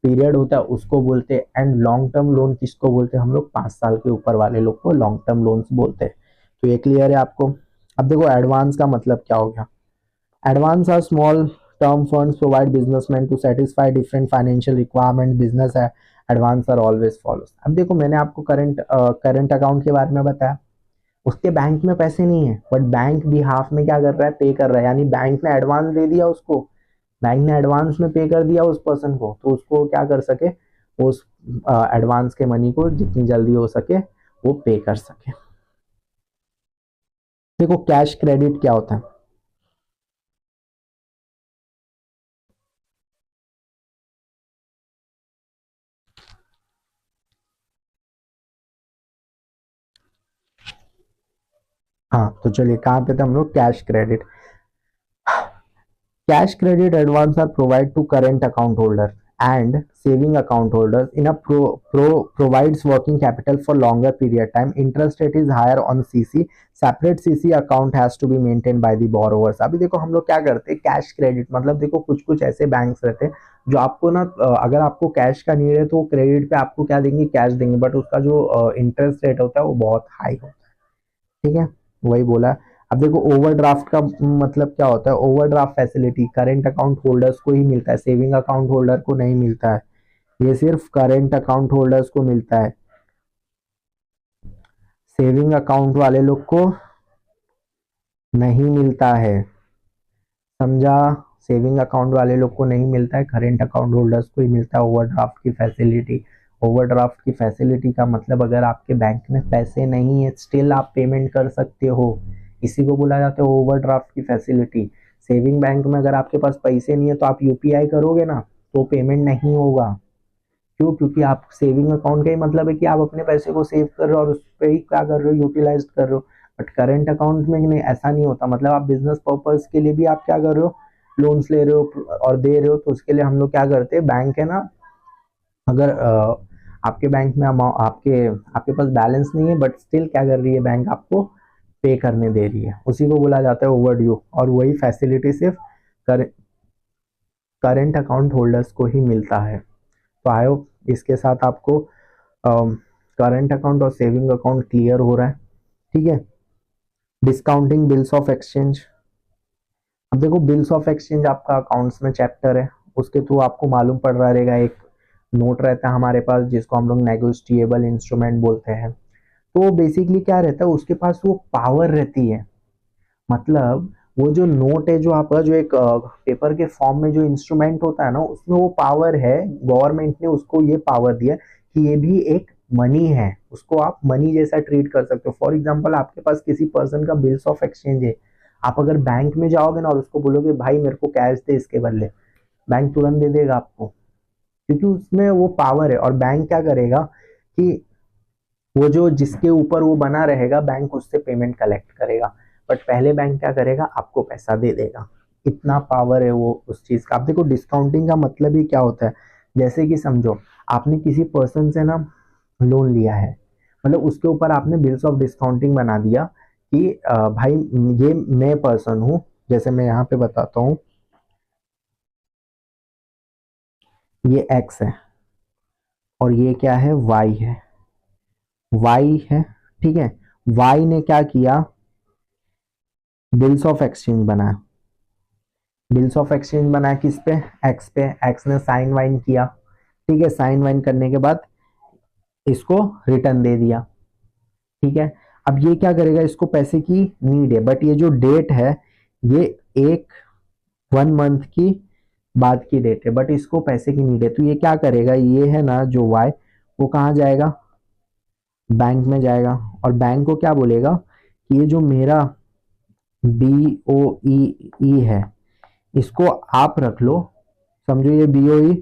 पीरियड होता है उसको बोलते हैं। एंड लॉन्ग टर्म लोन किसको बोलते हैं? हम लोग 5 साल के ऊपर वाले लोग को लॉन्ग टर्म लोन बोलते हैं। तो ये क्लियर है आपको? अब देखो एडवांस का मतलब क्या हो गया। Advance are small term funds provide businessman to satisfy different financial requirement. Business है, एडवांस आर ऑलवेज फॉलोस। अब देखो मैंने आपको करंट अकाउंट के बारे में बताया, उसके बैंक में पैसे नहीं है बट बैंक भी हाफ में क्या कर रहा है? पे कर रहा है। यानी बैंक ने एडवांस दे दिया उसको, बैंक ने एडवांस में पे कर दिया उस पर्सन को, तो उसको क्या कर सके, उस एडवांस के मनी को जितनी जल्दी हो सके वो पे कर सके। देखो कैश क्रेडिट क्या होता है? हाँ तो चलिए कहाँ पे थे हम लोग? Cash credit. Cash credit advance are provided to current account holder and saving account holders in a provides working capital for longer period time. Interest rate is higher on CC. Separate CC account has to be maintained by the borrowers. अभी देखो हम लोग क्या करते हैं, cash credit मतलब देखो कुछ कुछ ऐसे बैंक्स रहते हैं जो आपको ना अगर आपको कैश का नीड है तो क्रेडिट पे आपको क्या देंगे? कैश देंगे, बट उसका जो इंटरेस्ट रेट होता है वो बहुत हाई होता है। ठीक है, वही बोला। अब देखो ओवरड्राफ्ट का मतलब क्या होता है? Overdraft facility current account holders को ही मिलता है, सेविंग अकाउंट होल्डर को नहीं मिलता है। ये सिर्फ करंट अकाउंट होल्डर्स को मिलता है, सेविंग अकाउंट वाले लोग को नहीं मिलता है। समझा? सेविंग अकाउंट वाले लोग को नहीं मिलता है, करंट अकाउंट होल्डर्स को ही मिलता है ओवरड्राफ्ट की फैसिलिटी। ओवरड्राफ्ट की फैसिलिटी का मतलब अगर आपके बैंक में पैसे नहीं है स्टिल आप पेमेंट कर सकते हो, इसी को बोला जाता है ओवरड्राफ्ट की फैसिलिटी। सेविंग बैंक में अगर आपके पास पैसे नहीं है तो आप यूपीआई करोगे ना तो पेमेंट नहीं होगा। क्यों? क्योंकि आप सेविंग अकाउंट का ही मतलब है कि आप अपने पैसे को सेव कर रहे हो और उस पर ही क्या कर रहे हो? यूटिलाइज कर रहे हो। बट करंट अकाउंट में नहीं, ऐसा नहीं होता। मतलब आप बिजनेस पर्पज के लिए भी आप क्या कर रहे हो? लोन्स ले रहे हो और दे रहे हो, तो उसके लिए हम लोग क्या करते हैं, बैंक है ना, अगर आपके बैंक में आपके पास बैलेंस नहीं है बट स्टिल क्या कर रही है बैंक? आपको पे करने दे रही है, उसी को बोला जाता है ओवर ड्यू। और वही फैसिलिटी सिर्फ करंट अकाउंट होल्डर्स को ही मिलता है। तो आई होप इसके साथ आपको करंट अकाउंट और सेविंग अकाउंट क्लियर हो रहा है। ठीक है, डिस्काउंटिंग बिल्स ऑफ एक्सचेंज। अब देखो बिल्स ऑफ एक्सचेंज आपका अकाउंट्स में चैप्टर है, उसके थ्रू आपको मालूम पड़ रहा रहेगा। एक नोट रहता है हमारे पास जिसको हम लोग नेगोशिएबल इंस्ट्रूमेंट बोलते हैं। तो बेसिकली क्या रहता है, उसके पास वो पावर रहती है। मतलब वो जो नोट है, जो आपका जो एक पेपर के फॉर्म में जो इंस्ट्रूमेंट होता है ना, उसमें वो पावर है। गवर्नमेंट ने उसको ये पावर दिया कि ये भी एक मनी है, उसको आप मनी जैसा ट्रीट कर सकते हो। फॉर एग्जांपल आपके पास किसी पर्सन का बिल्स ऑफ एक्सचेंज है, आप अगर बैंक में जाओगे ना और उसको बोलोगे भाई मेरे को कैश दे इसके बदले, बैंक तुरंत दे देगा आपको, क्योंकि उसमें वो पावर है। और बैंक क्या करेगा कि वो जो जिसके ऊपर वो बना रहेगा, बैंक उससे पेमेंट कलेक्ट करेगा, बट पहले बैंक क्या करेगा, आपको पैसा दे देगा। इतना पावर है वो उस चीज का। आप देखो डिस्काउंटिंग का मतलब ही क्या होता है। जैसे कि समझो आपने किसी पर्सन से ना लोन लिया है, मतलब उसके ऊपर आपने बिल्स ऑफ डिस्काउंटिंग बना दिया कि भाई ये मैं पर्सन हूँ, जैसे मैं यहाँ पे बताता हूँ, ये एक्स है और ये क्या है, वाई है। वाई है, ठीक है। वाई ने क्या किया, बिल्स ऑफ एक्सचेंज बनाया। बिल्स ऑफ एक्सचेंज बनाया किस पे, एक्स पे। एक्स ने साइन वाइन किया, ठीक है। साइन वाइन करने के बाद इसको रिटर्न दे दिया, ठीक है। अब ये क्या करेगा, इसको पैसे की नीड है, बट ये जो डेट है ये एक 1 मंथ की बाद की डेट है, बट इसको पैसे की नीड है। तो ये क्या करेगा, ये है ना जो वाई, वो कहाँ जाएगा, बैंक में जाएगा। और बैंक को क्या बोलेगा कि ये जो मेरा BOE है इसको आप रख लो। समझो ये BOE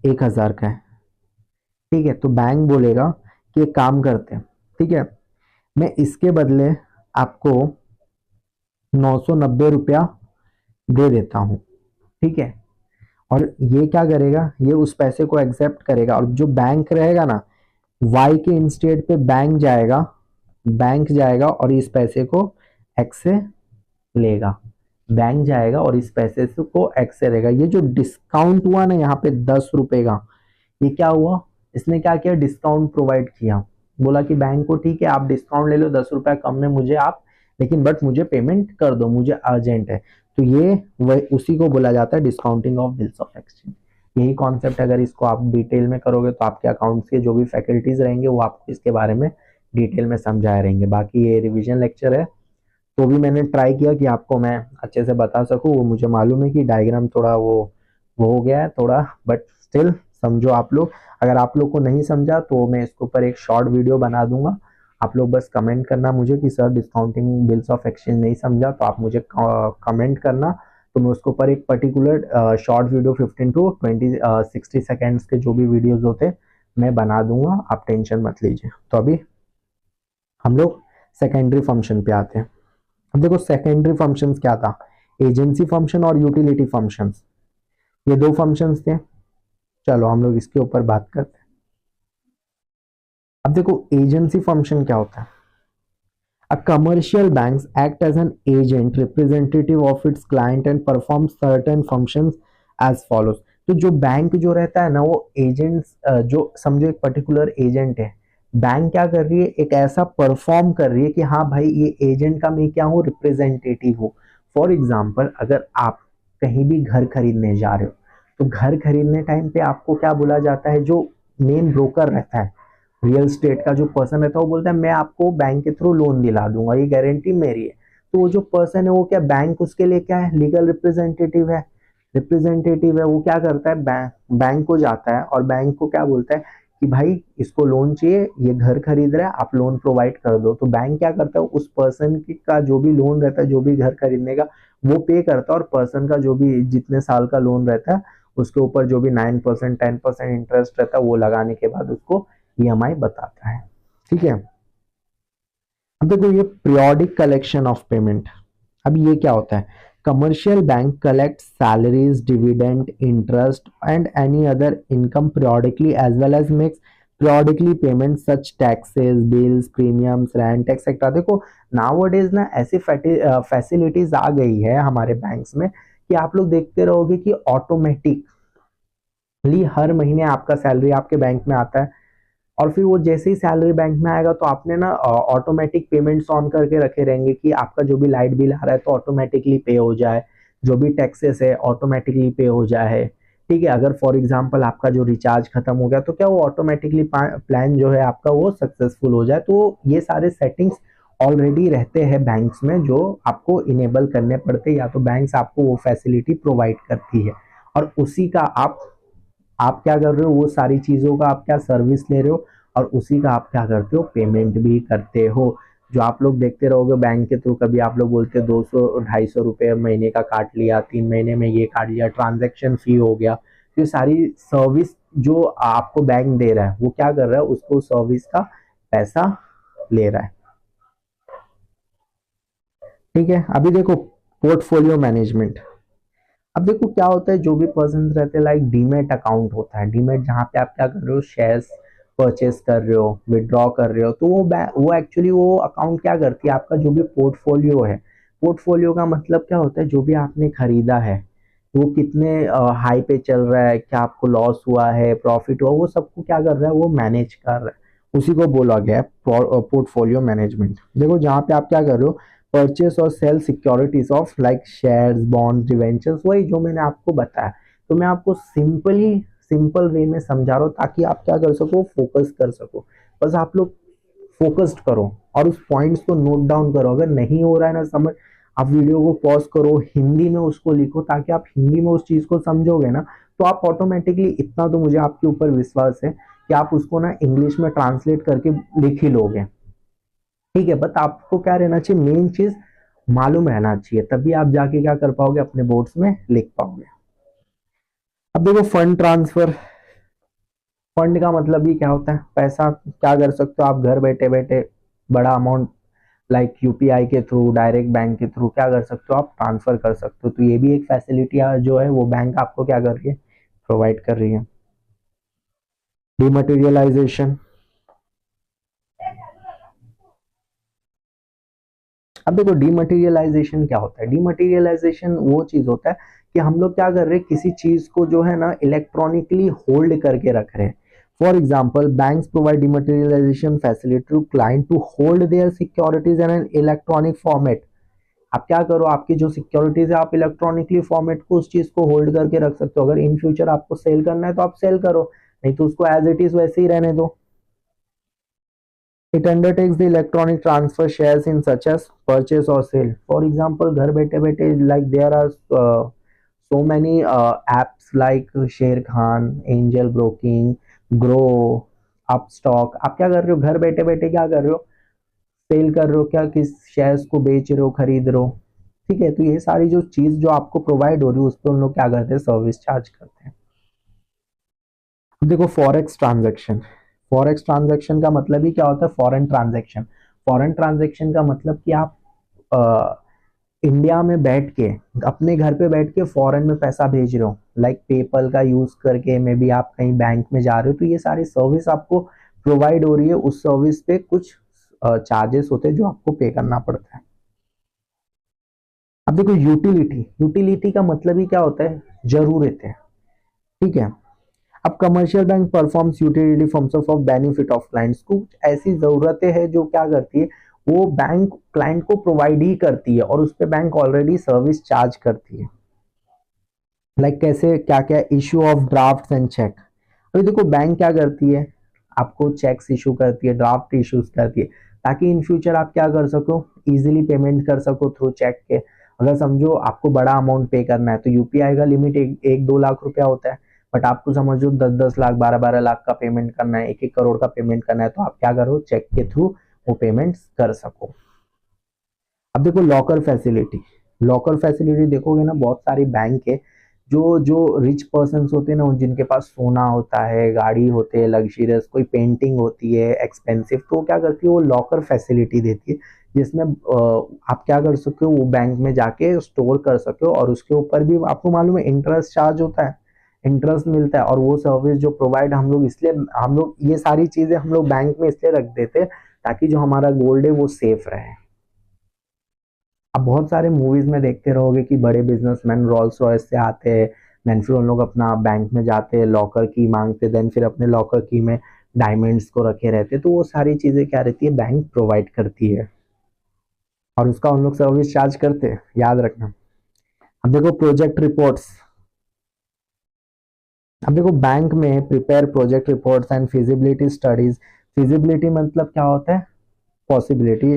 1,000 का है, ठीक है। तो बैंक बोलेगा कि एक काम करते हैं, ठीक है, मैं इसके बदले आपको 990 रुपया दे देता हूँ, ठीक है। और ये क्या करेगा, ये उस पैसे को एक्सेप्ट करेगा। और जो बैंक रहेगा ना, वाई के इंस्टेड पे बैंक जाएगा, बैंक जाएगा और इस पैसे को एक्स से लेगा। बैंक जाएगा और इस पैसे से को एक्स से लेगा। ये जो डिस्काउंट हुआ ना यहाँ पे 10 रुपए का, ये क्या हुआ, इसने क्या किया, डिस्काउंट प्रोवाइड किया। बोला कि बैंक को ठीक है आप डिस्काउंट ले लो, 10 रुपया कम में मुझे आप, लेकिन बट मुझे पेमेंट कर दो, मुझे अर्जेंट है। तो ये वह उसी को बोला जाता है discounting of bills of exchange. यही कॉन्सेप्ट अगर इसको आप डिटेल में करोगे तो आपके अकाउंट्स के जो भी फैकल्टीज रहेंगे वो आपको इसके बारे में डिटेल में समझाए रहेंगे। बाकी ये रिविजन लेक्चर है, तो भी मैंने ट्राई किया कि आपको मैं अच्छे से बता सकूं। वो मुझे मालूम है कि डायग्राम थोड़ा वो हो गया है थोड़ा, बट स्टिल समझो आप लोग। अगर आप लोग को नहीं समझा तो मैं इसके ऊपर एक शॉर्ट वीडियो बना दूंगा। आप लोग बस कमेंट करना मुझे कि sir discounting bills of exchange नहीं समझा, तो आप मुझे कमेंट करना, तो मैं उसके ऊपर एक particular short video 15 two 20 60 seconds के जो भी वीडियोज होते मैं बना दूंगा, आप टेंशन मत लीजिए। तो अभी हम लोग सेकेंडरी फंक्शन पे आते हैं। अब देखो सेकेंडरी फंक्शंस क्या था, एजेंसी फंक्शन और यूटिलिटी फंक्शंस, ये दो फंक्शंस थे। चलो हम लोग इसके ऊपर बात करते हैं। अब देखो एजेंसी फंक्शन क्या होता है। A commercial banks act as an agent representative of its client and perform certain functions as follows. तो जो बैंक जो रहता है ना, वो एजेंट्स, जो समझो एक पर्टिकुलर एजेंट है, बैंक क्या कर रही है, एक ऐसा परफॉर्म कर रही है कि हाँ भाई ये एजेंट का मैं क्या हूँ, रिप्रेजेंटेटिव हूँ। फॉर एग्जाम्पल अगर आप कहीं भी घर खरीदने जा रहे हो, तो घर खरीदने टाइम पे आपको क्या बोला जाता है, जो मेन ब्रोकर रहता है, रियल स्टेट का जो पर्सन रहता है, वो बोलता है मैं आपको बैंक के थ्रू लोन दिला दूंगा, ये गारंटी मेरी है। तो वो जो पर्सन है वो क्या, बैंक उसके लिए क्या है, लीगल रिप्रेजेंटेटिव है। रिप्रेजेंटेटिव है, वो क्या करता है, बैंक को जाता है और बैंक को क्या बोलता है कि भाई इसको लोन चाहिए, ये घर खरीद रहा है, आप लोन प्रोवाइड कर दो। तो बैंक क्या करता है, उस पर्सन का जो भी लोन रहता है, जो भी घर खरीदने का, वो पे करता है। और पर्सन का जो भी जितने साल का लोन रहता है उसके ऊपर जो भी 9% 10% इंटरेस्ट रहता है वो लगाने के बाद उसको EMI बताता है, ठीक है। अब देखो ये पीरियोडिक कलेक्शन ऑफ पेमेंट। अब ये क्या होता है, commercial bank collect salaries, dividend, interest and any other income periodically as well as makes periodically payments such taxes, bills, premiums, rent etcetera. देखो नाउअडेज ना ऐसी फैसिलिटीज आ गई है हमारे बैंक्स में कि आप लोग देखते रहोगे कि ऑटोमेटिकली हर महीने आपका सैलरी आपके बैंक में आता है। और फिर वो जैसे ही सैलरी बैंक में आएगा तो आपने ना ऑटोमेटिक पेमेंट्स ऑन करके रखे रहेंगे कि आपका जो भी लाइट बिल आ रहा है तो ऑटोमेटिकली पे हो जाए, जो भी टैक्सेस है ऑटोमेटिकली पे हो जाए। ठीक है, अगर फॉर एग्जांपल आपका जो रिचार्ज खत्म हो गया तो क्या वो ऑटोमेटिकली प्लान जो है आपका वो सक्सेसफुल हो जाए। तो ये सारे सेटिंग्स ऑलरेडी रहते हैं बैंक्स में, जो आपको इनेबल करने पड़ते हैं, या तो बैंक्स आपको वो फैसिलिटी प्रोवाइड करती है, और उसी का आप क्या कर रहे हो, वो सारी चीजों का आप क्या सर्विस ले रहे हो, और उसी का आप क्या करते हो, पेमेंट भी करते हो। जो आप लोग देखते रहोगे बैंक के थ्रू, कभी आप लोग बोलते हो 200-250 रुपये महीने का काट लिया, 3 महीने में ये काट लिया, ट्रांजेक्शन फी हो गया। तो ये सारी सर्विस जो आपको बैंक दे रहा है, वो क्या कर रहा है, उसको सर्विस का पैसा ले रहा है। ठीक है, अभी देखो पोर्टफोलियो मैनेजमेंट। अब देखो क्या होता है, जो भी पर्सन रहते हैं, लाइक डीमेट अकाउंट होता है, डीमेट जहाँ पे आप क्या कर रहे हो, शेयर्स परचेस कर रहे हो, विड्रॉ कर रहे हो, तो वो एक्चुअली वो अकाउंट क्या करती है, आपका जो भी पोर्टफोलियो है, पोर्टफोलियो का मतलब क्या होता है, जो भी आपने खरीदा है वो कितने हाई पे चल रहा है, क्या आपको लॉस हुआ है, प्रॉफिट हुआ, वो सबको क्या कर रहा है, वो मैनेज कर रहा है। उसी को बोला गया है पोर्टफोलियो मैनेजमेंट। देखो जहाँ पे आप क्या कर रहे हो, परचेस और sale securities of like shares, bond, debentures, वही जो मैंने आपको बताया। तो मैं आपको सिंपल वे में समझा रहा हूँ, ताकि आप क्या कर सको, फोकस कर सको। बस आप लोग फोकस्ड करो और उस पॉइंट्स को नोट डाउन करो। अगर नहीं हो रहा है ना समझ, आप वीडियो को पॉज करो, हिंदी में उसको लिखो, ताकि आप हिंदी में उस चीज को समझोगे ना, तो आप ऑटोमेटिकली, इतना तो मुझे आपके ऊपर विश्वास है कि आप उसको ना इंग्लिश में ट्रांसलेट करके लिख ही लोगे। ठीक है, बट आपको क्या रहना चाहिए, मेन चीज मालूम रहना चाहिए, तभी आप जाके क्या कर पाओगे, अपने बोर्ड्स में लिख पाओगे। अब देखो फंड ट्रांसफर। फंड का मतलब ही क्या होता है, पैसा क्या कर सकते हो आप घर बैठे बैठे, बड़ा अमाउंट लाइक यूपीआई के थ्रू, डायरेक्ट बैंक के थ्रू क्या कर सकते हो, आप ट्रांसफर कर सकते हो। तो ये भी एक फैसिलिटी जो है वो बैंक आपको क्या कर रही है, प्रोवाइड कर रही है। डिमटेरियलाइजेशन। अब देखो डीमटेरियलाइजेशन क्या होता है, डीमटेरियलाइजेशन वो चीज होता है कि हम लोग क्या कर रहे हैं, किसी चीज को जो है ना इलेक्ट्रॉनिकली होल्ड करके रख रहे हैं। For example banks provide dematerialisation facility to client to hold their securities in an electronic format. आप क्या करो, आपकी जो सिक्योरिटीज है, आप इलेक्ट्रॉनिकली फॉर्मेट को, उस चीज को होल्ड करके रख सकते हो। अगर इन फ्यूचर आपको सेल करना है तो आप सेल करो, नहीं तो उसको एज इट इज वैसे ही रहने दो। It undertakes the electronic transfer shares in such as purchase or sale. For example, घर बैठे बैठे like there are so many apps like शेर Khan, angel broking, grow, Upstox. आप क्या कर रहे हो, घर बैठे बैठे क्या कर रहे हो, सेल कर रहे हो, क्या किस शेयर्स को बेच रहे हो, खरीद रहे हो। ठीक है, तो ये सारी जो चीज जो आपको प्रोवाइड हो रही है, उस पर उन लोग क्या करते हैं, सर्विस चार्ज करते हैं। देखो फॉरेक्स ट्रांजैक्शन। फॉरेक्स ट्रांजैक्शन का मतलब ही क्या होता है, फॉरेन ट्रांजैक्शन। फॉरेन ट्रांजैक्शन का मतलब कि आप इंडिया में बैठ के, अपने घर पे बैठ के फॉरेन में पैसा भेज रहे हो, लाइक पेपल का यूज करके, मे बी आप कहीं बैंक में जा रहे हो, तो ये सारी सर्विस आपको प्रोवाइड हो रही है। उस सर्विस पे कुछ चार्जेस होते हैं जो आपको पे करना पड़ता है। अब देखो यूटिलिटी। यूटिलिटी का मतलब ही क्या होता है, जरूरत है। ठीक है, अब commercial bank performs utility forms of benefit of clients. कुछ ऐसी जरूरतें हैं जो क्या करती है, वो बैंक क्लाइंट को प्रोवाइड ही करती है, और उस पे बैंक ऑलरेडी सर्विस चार्ज करती है। लाइक कैसे, क्या क्या, issue of draft and cheque. अभी देखो बैंक क्या करती है, आपको चेक्स इशू करती है, ड्राफ्ट इशूज करती है, ताकि इन फ्यूचर आप क्या कर सको, इजीली पेमेंट कर सको थ्रू चेक के। अगर समझो आपको बड़ा अमाउंट पे करना है, तो यूपीआई का लिमिट 1-2 लाख रुपया होता है, बट आपको समझो 10-10 लाख, 12-12 लाख का पेमेंट करना है, 1-1 करोड़ का पेमेंट करना है, तो आप क्या करो, चेक के थ्रू वो पेमेंट कर सको। अब देखो लॉकर फैसिलिटी। लॉकर फैसिलिटी देखोगे ना, बहुत सारी बैंक है, जो जो रिच पर्सन होते हैं ना, जिनके पास सोना होता है, गाड़ी होते हैं लग्जरियस, कोई पेंटिंग होती है एक्सपेंसिव, तो क्या करती है, वो लॉकर फैसिलिटी देती है, जिसमें आप क्या कर सकते हो, वो बैंक में जाके स्टोर कर सकते हो, और उसके ऊपर भी आपको मालूम है इंटरेस्ट चार्ज होता है, इंटरेस्ट मिलता है। और वो सर्विस जो प्रोवाइड हम लोग, इसलिए हम लोग ये सारी चीजें हम लोग बैंक में इसलिए रख देते हैं, ताकि जो हमारा गोल्ड है वो सेफ रहे। आप बहुत सारे मूवीज में देखते रहोगे कि बड़े बिजनेसमैन रोल्स रॉयस से आते हैं, देन फिर उन लोग अपना बैंक में जाते हैं, लॉकर की मांगते, देन फिर अपने लॉकर की में डायमंड्स को रखे रहते, तो वो सारी चीजें क्या रहती है, बैंक प्रोवाइड करती है, और उसका उन लोग सर्विस चार्ज करते हैं, याद रखना। अब देखो प्रोजेक्ट रिपोर्ट्स, अब देखो बैंक में prepare project reports and feasibility studies. Feasibility मतलब क्या होता है, possibility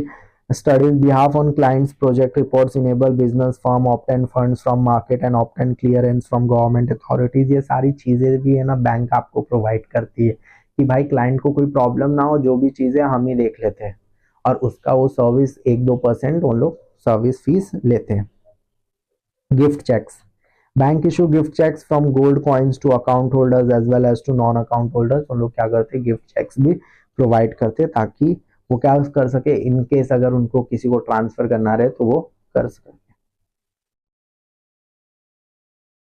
studies behalf on clients project reports enable business firm obtain funds from market and obtain clearance from government authorities। ये सारी चीजें भी है ना बैंक आपको प्रोवाइड करती है कि भाई क्लाइंट को कोई प्रॉब्लम ना हो, जो भी चीजें हम ही देख लेते हैं, और उसका वो सर्विस 1-2% उन लोग सर्विस फीस लेते हैं। Gift cheques, bank issue gift cheques from gold coins to account holders as well as to non account holders. उन लोग क्या करते हैं, गिफ्ट चेक्स भी प्रोवाइड करते हैं ताकि वो क्या कर सके, इन केस अगर उनको किसी को ट्रांसफर करना रहे तो वो कर सके।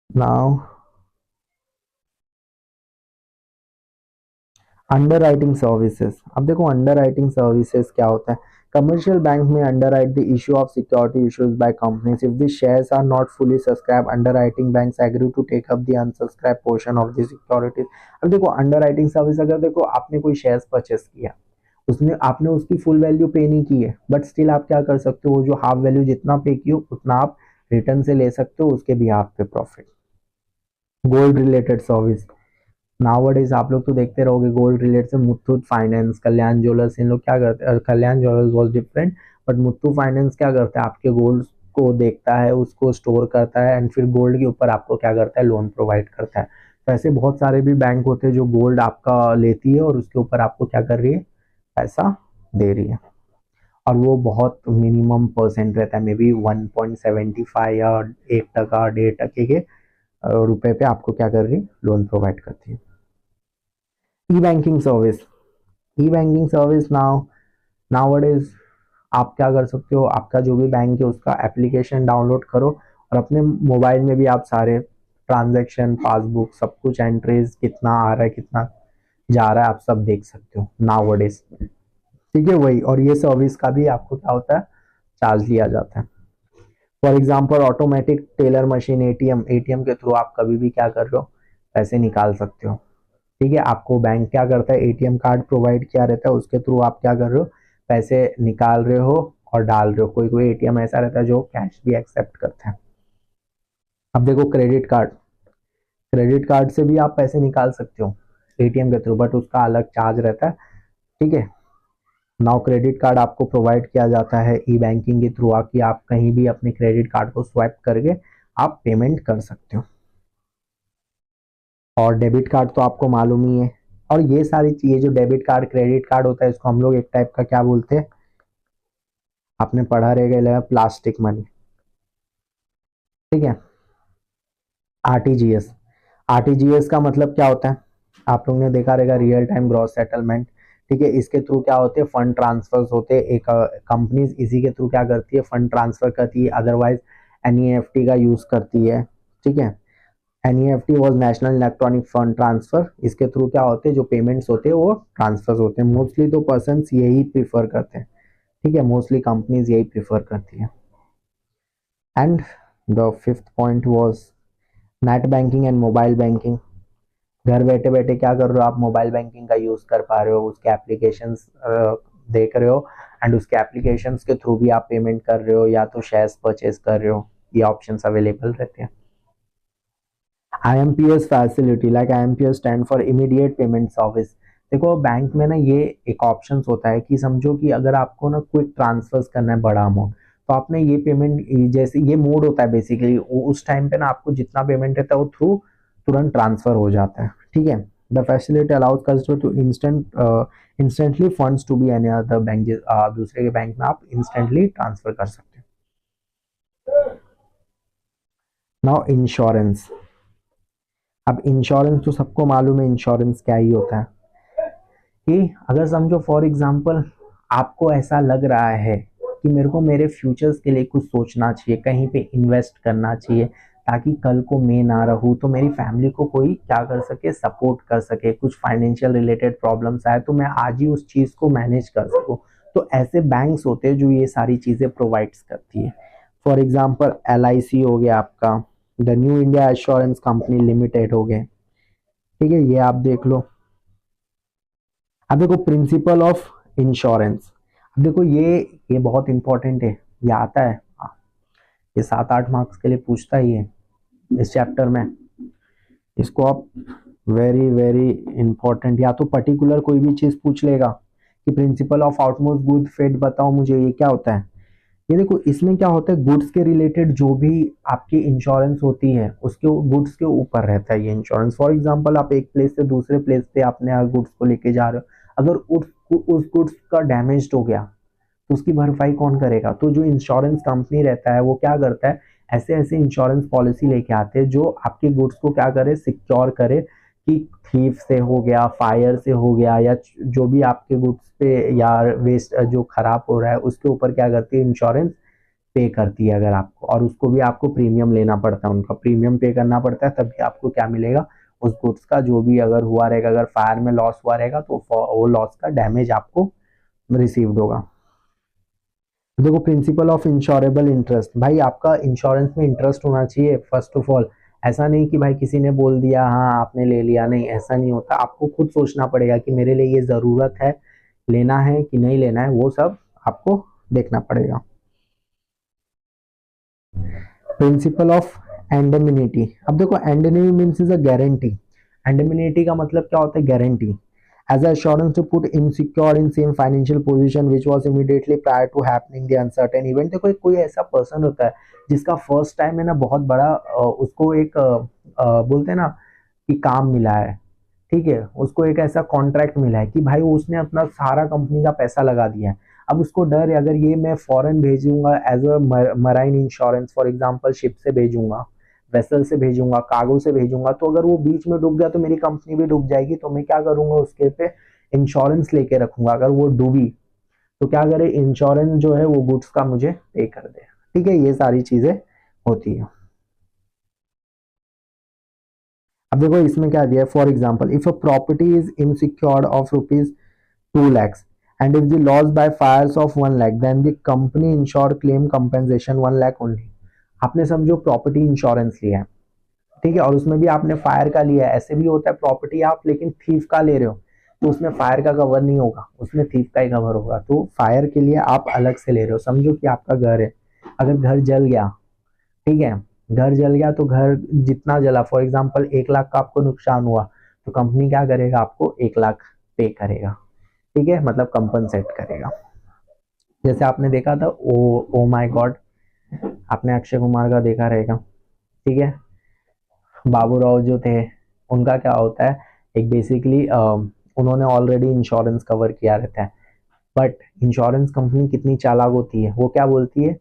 Now underwriting services. अब देखो अंडर राइटिंग सर्विसेज क्या होता है, कमर्शियल बैंक में underwrite the issue of security issues by companies if the shares are not fully subscribe underwriting banks agree to take up the unsubscribe portion of the securities. अब देखो under writing service, अगर देखो आपने कोई shares purchase किया, उसने आपने उसकी फुल वैल्यू पे नहीं की है, बट स्टिल आप क्या कर सकते हो, वो जो हाफ वैल्यू जितना पे की हो उतना आप रिटर्न से ले सकते हो उसके भी आप पे profit. Gold related service, nowadays आप लोग तो देखते रहोगे गोल्ड रिलेटेड से मुथूट फाइनेंस, कल्याण ज्वेलर्स, इन लोग क्या करते हैं, Kalyan Jewellers was different, but Muthoot Finance क्या करता है, आपके गोल्ड को देखता है, उसको स्टोर करता है एंड फिर गोल्ड के ऊपर आपको क्या करता है, लोन प्रोवाइड करता है। तो ऐसे बहुत सारे भी बैंक होते हैं जो गोल्ड आपका लेती है और उसके ऊपर आपको क्या कर रही है, पैसा दे रही है, और वो बहुत मिनिमम परसेंट रहता है, मे बी 1.75 या 1% 1.5% के रुपए पे आपको क्या कर रही है, लोन प्रोवाइड करती है। ई बैंकिंग सर्विस, ई बैंकिंग सर्विस नाउ आप क्या कर सकते हो, आपका जो भी बैंक है उसका एप्लीकेशन डाउनलोड करो और अपने मोबाइल में भी आप सारे ट्रांजैक्शन पासबुक सब कुछ एंट्रीज कितना आ रहा है कितना जा रहा है आप सब देख सकते हो नाउ। ठीक है वही, और ये सर्विस का भी आपको क्या होता है, चार्ज लिया जाता है। For example automatic teller machine, ATM, ATM के थ्रू आप कभी भी क्या कर रहे हो, पैसे निकाल सकते हो। ठीक है, आपको बैंक क्या करता है, एटीएम कार्ड प्रोवाइड किया रहता है, उसके थ्रू आप क्या कर रहे हो, पैसे निकाल रहे हो और डाल रहे हो। कोई कोई एटीएम ऐसा रहता है जो कैश भी एक्सेप्ट करता है। अब देखो क्रेडिट कार्ड, क्रेडिट कार्ड से भी आप पैसे निकाल सकते हो एटीएम के थ्रू, बट उसका अलग चार्ज रहता है। ठीक है, नाउ क्रेडिट कार्ड आपको प्रोवाइड किया जाता है ई बैंकिंग के थ्रू, कि आप कहीं भी अपने क्रेडिट कार्ड को स्वाइप करके आप पेमेंट कर सकते हो। और डेबिट कार्ड तो आपको मालूम ही है, और ये सारी चीजें जो डेबिट कार्ड क्रेडिट कार्ड होता है इसको हम लोग एक टाइप का क्या बोलते हैं, आपने पढ़ा रहेगा प्लास्टिक मनी। ठीक है, आरटीजीएस, आरटीजीएस का मतलब क्या होता है, आप लोग ने देखा रहेगा रियल टाइम ग्रॉस सेटलमेंट। ठीक है, इसके थ्रू क्या होते हैं, फंड ट्रांसफर्स होते हैं, एक कंपनीज इसी के थ्रू क्या करती है, फंड ट्रांसफर करती है, अदरवाइज एनईएफटी का यूज करती है। ठीक है, NEFT was national electronic fund transfer, इसके थ्रू क्या होते हैं, जो पेमेंट्स होते हैं वो ट्रांसफर होते हैं, मोस्टली तो पर्सन यही प्रीफर करते हैं। ठीक है, मोस्टली कंपनीज यही प्रीफर करती है। And the fifth point was net banking and mobile banking. घर बैठे बैठे क्या कर रहे हो आप, मोबाइल बैंकिंग का यूज कर पा रहे हो, उसके एप्लीकेशंस देख रहे हो एंड उसके एप्लीकेशंस के थ्रू भी आप पेमेंट कर रहे हो या तो शेयर्स परचेज कर रहे हो, ये ऑप्शंस अवेलेबल रहते हैं। IMPS facility, like IMPS stand for immediate payment service. देखो बैंक में ना ये एक ऑप्शन होता है कि समझो कि अगर आपको ना क्विक ट्रांसफर्स करना है बड़ा अमाउंट, तो आपने ये पेमेंट, जैसे ये मोड होता है बेसिकली, उस टाइम पे ना आपको जितना पेमेंट रहता है वो थ्रू तुरंत ट्रांसफर हो जाता है। ठीक है, the facility allows customer to instantly funds to be any other bank, दूसरे के बैंक में आप इंस्टेंटली ट्रांसफर कर सकते हो। नाउ इंश्योरेंस, अब इंश्योरेंस तो सबको मालूम है इंश्योरेंस क्या ही होता है, कि अगर समझो फॉर एग्जांपल आपको ऐसा लग रहा है कि मेरे को मेरे फ्यूचर्स के लिए कुछ सोचना चाहिए, कहीं पे इन्वेस्ट करना चाहिए ताकि कल को मैं ना रहूं तो मेरी फैमिली को कोई क्या कर सके, सपोर्ट कर सके, कुछ फाइनेंशियल रिलेटेड प्रॉब्लम्स आए तो मैं आज ही उस चीज को मैनेज कर सकूं, तो ऐसे बैंक्स होते हैं जो ये सारी चीजें प्रोवाइड्स करती है। फॉर एग्जाम्पल LIC हो गया आपका, the new India assurance company limited हो गए। ठीक है, ये आप देख लो। अब देखो प्रिंसिपल ऑफ इंश्योरेंस, अब देखो ये बहुत इंपॉर्टेंट है, ये आता है ये 7-8 मार्क्स के लिए पूछता ही है इस चैप्टर में। इसको आप वेरी वेरी इंपॉर्टेंट, या तो पर्टिकुलर कोई भी चीज पूछ लेगा कि principle of utmost good faith बताओ मुझे, ये क्या होता है। ये देखो इसमें क्या होता है, गुड्स के रिलेटेड जो भी आपकी इंश्योरेंस होती है उसके गुड्स के ऊपर रहता है ये इंश्योरेंस। फॉर एग्जांपल आप एक प्लेस से दूसरे प्लेस पे अपने गुड्स को लेके जा रहे हो, अगर उस गुड्स का डैमेज हो गया तो उसकी भरपाई कौन करेगा। तो जो इंश्योरेंस कंपनी रहता है वो क्या करता है, ऐसे ऐसे इंश्योरेंस पॉलिसी लेके आते हैं जो आपके गुड्स को क्या करे, सिक्योर करे कि थीफ से हो गया, फायर से हो गया, या जो भी आपके गुड्स पे या वेस्ट जो खराब हो रहा है उसके ऊपर क्या करती है इंश्योरेंस, पे करती है अगर आपको, और उसको भी आपको प्रीमियम लेना पड़ता है, उनका प्रीमियम पे करना पड़ता है, तभी आपको क्या मिलेगा उस गुड्स का जो भी अगर हुआ रहेगा, अगर फायर में लॉस हुआ रहेगा तो वो लॉस का डैमेज आपको रिसीव्ड होगा। देखो प्रिंसिपल ऑफ इंश्योरेबल इंटरेस्ट, भाई आपका इंश्योरेंस में इंटरेस्ट होना चाहिए फर्स्ट ऑफ ऑल। ऐसा नहीं कि भाई किसी ने बोल दिया हाँ आपने ले लिया, नहीं ऐसा नहीं होता, आपको खुद सोचना पड़ेगा कि मेरे लिए ये जरूरत है, लेना है कि नहीं लेना है, वो सब आपको देखना पड़ेगा। प्रिंसिपल ऑफ एंडमिनिटी, अब देखो एंडमिनिटी मीन्स इज अ गारंटी। एंडमिनिटी का मतलब क्या होता है, guarantee. As assurance to put insecure in same financial position which was immediately prior to happening the uncertain event। देखो कोई ऐसा पर्सन होता है जिसका फर्स्ट टाइम है ना बहुत बड़ा, उसको एक बोलते हैं ना कि काम मिला है, ठीक है, उसको एक ऐसा कॉन्ट्रैक्ट मिला है कि भाई उसने अपना सारा कंपनी का पैसा लगा दिया है। अब उसको डर है अगर ये मैं फॉरेन भेजूंगा as a marine insurance, for example ship से भेजूंगा, वेसल से भेजूंगा, कार्गो से भेजूंगा, तो अगर वो बीच में डूब गया तो मेरी कंपनी भी डूब जाएगी, तो मैं क्या करूंगा उसके पे इंश्योरेंस लेके रखूंगा, अगर वो डूबी तो क्या करे इंश्योरेंस जो है वो गुड्स का मुझे पे कर दे। ठीक है, ये सारी चीजें होती है। अब देखो इसमें क्या दिया है, for example if a property is insecured of rupees 2 lakhs and if the loss by fires of 1 lakh then the company insured claim compensation 1 lakh only। आपने समझो प्रॉपर्टी इंश्योरेंस लिया है, ठीक है, और उसमें भी आपने फायर का लिया है। ऐसे भी होता है प्रॉपर्टी आप लेकिन थीफ का ले रहे हो तो उसमें फायर का कवर नहीं होगा, उसमें थीफ का ही कवर होगा, तो फायर के लिए आप अलग से ले रहे हो। समझो कि आपका घर है, अगर घर जल गया, ठीक है, घर जल गया तो घर जितना जला, फॉर एग्जाम्पल 1 लाख का आपको नुकसान हुआ, तो कंपनी क्या करेगा, आपको 1 लाख पे करेगा, ठीक है, मतलब कंपनसेट करेगा। जैसे आपने देखा था ओ माय गॉड, आपने अक्षय कुमार का देखा रहेगा, ठीक है, बाबू राव जो थे उनका क्या होता है, एक बेसिकली उन्होंने ऑलरेडी इंश्योरेंस कवर किया रहता है, बट इंश्योरेंस कंपनी कितनी चालाक होती है, वो क्या बोलती है,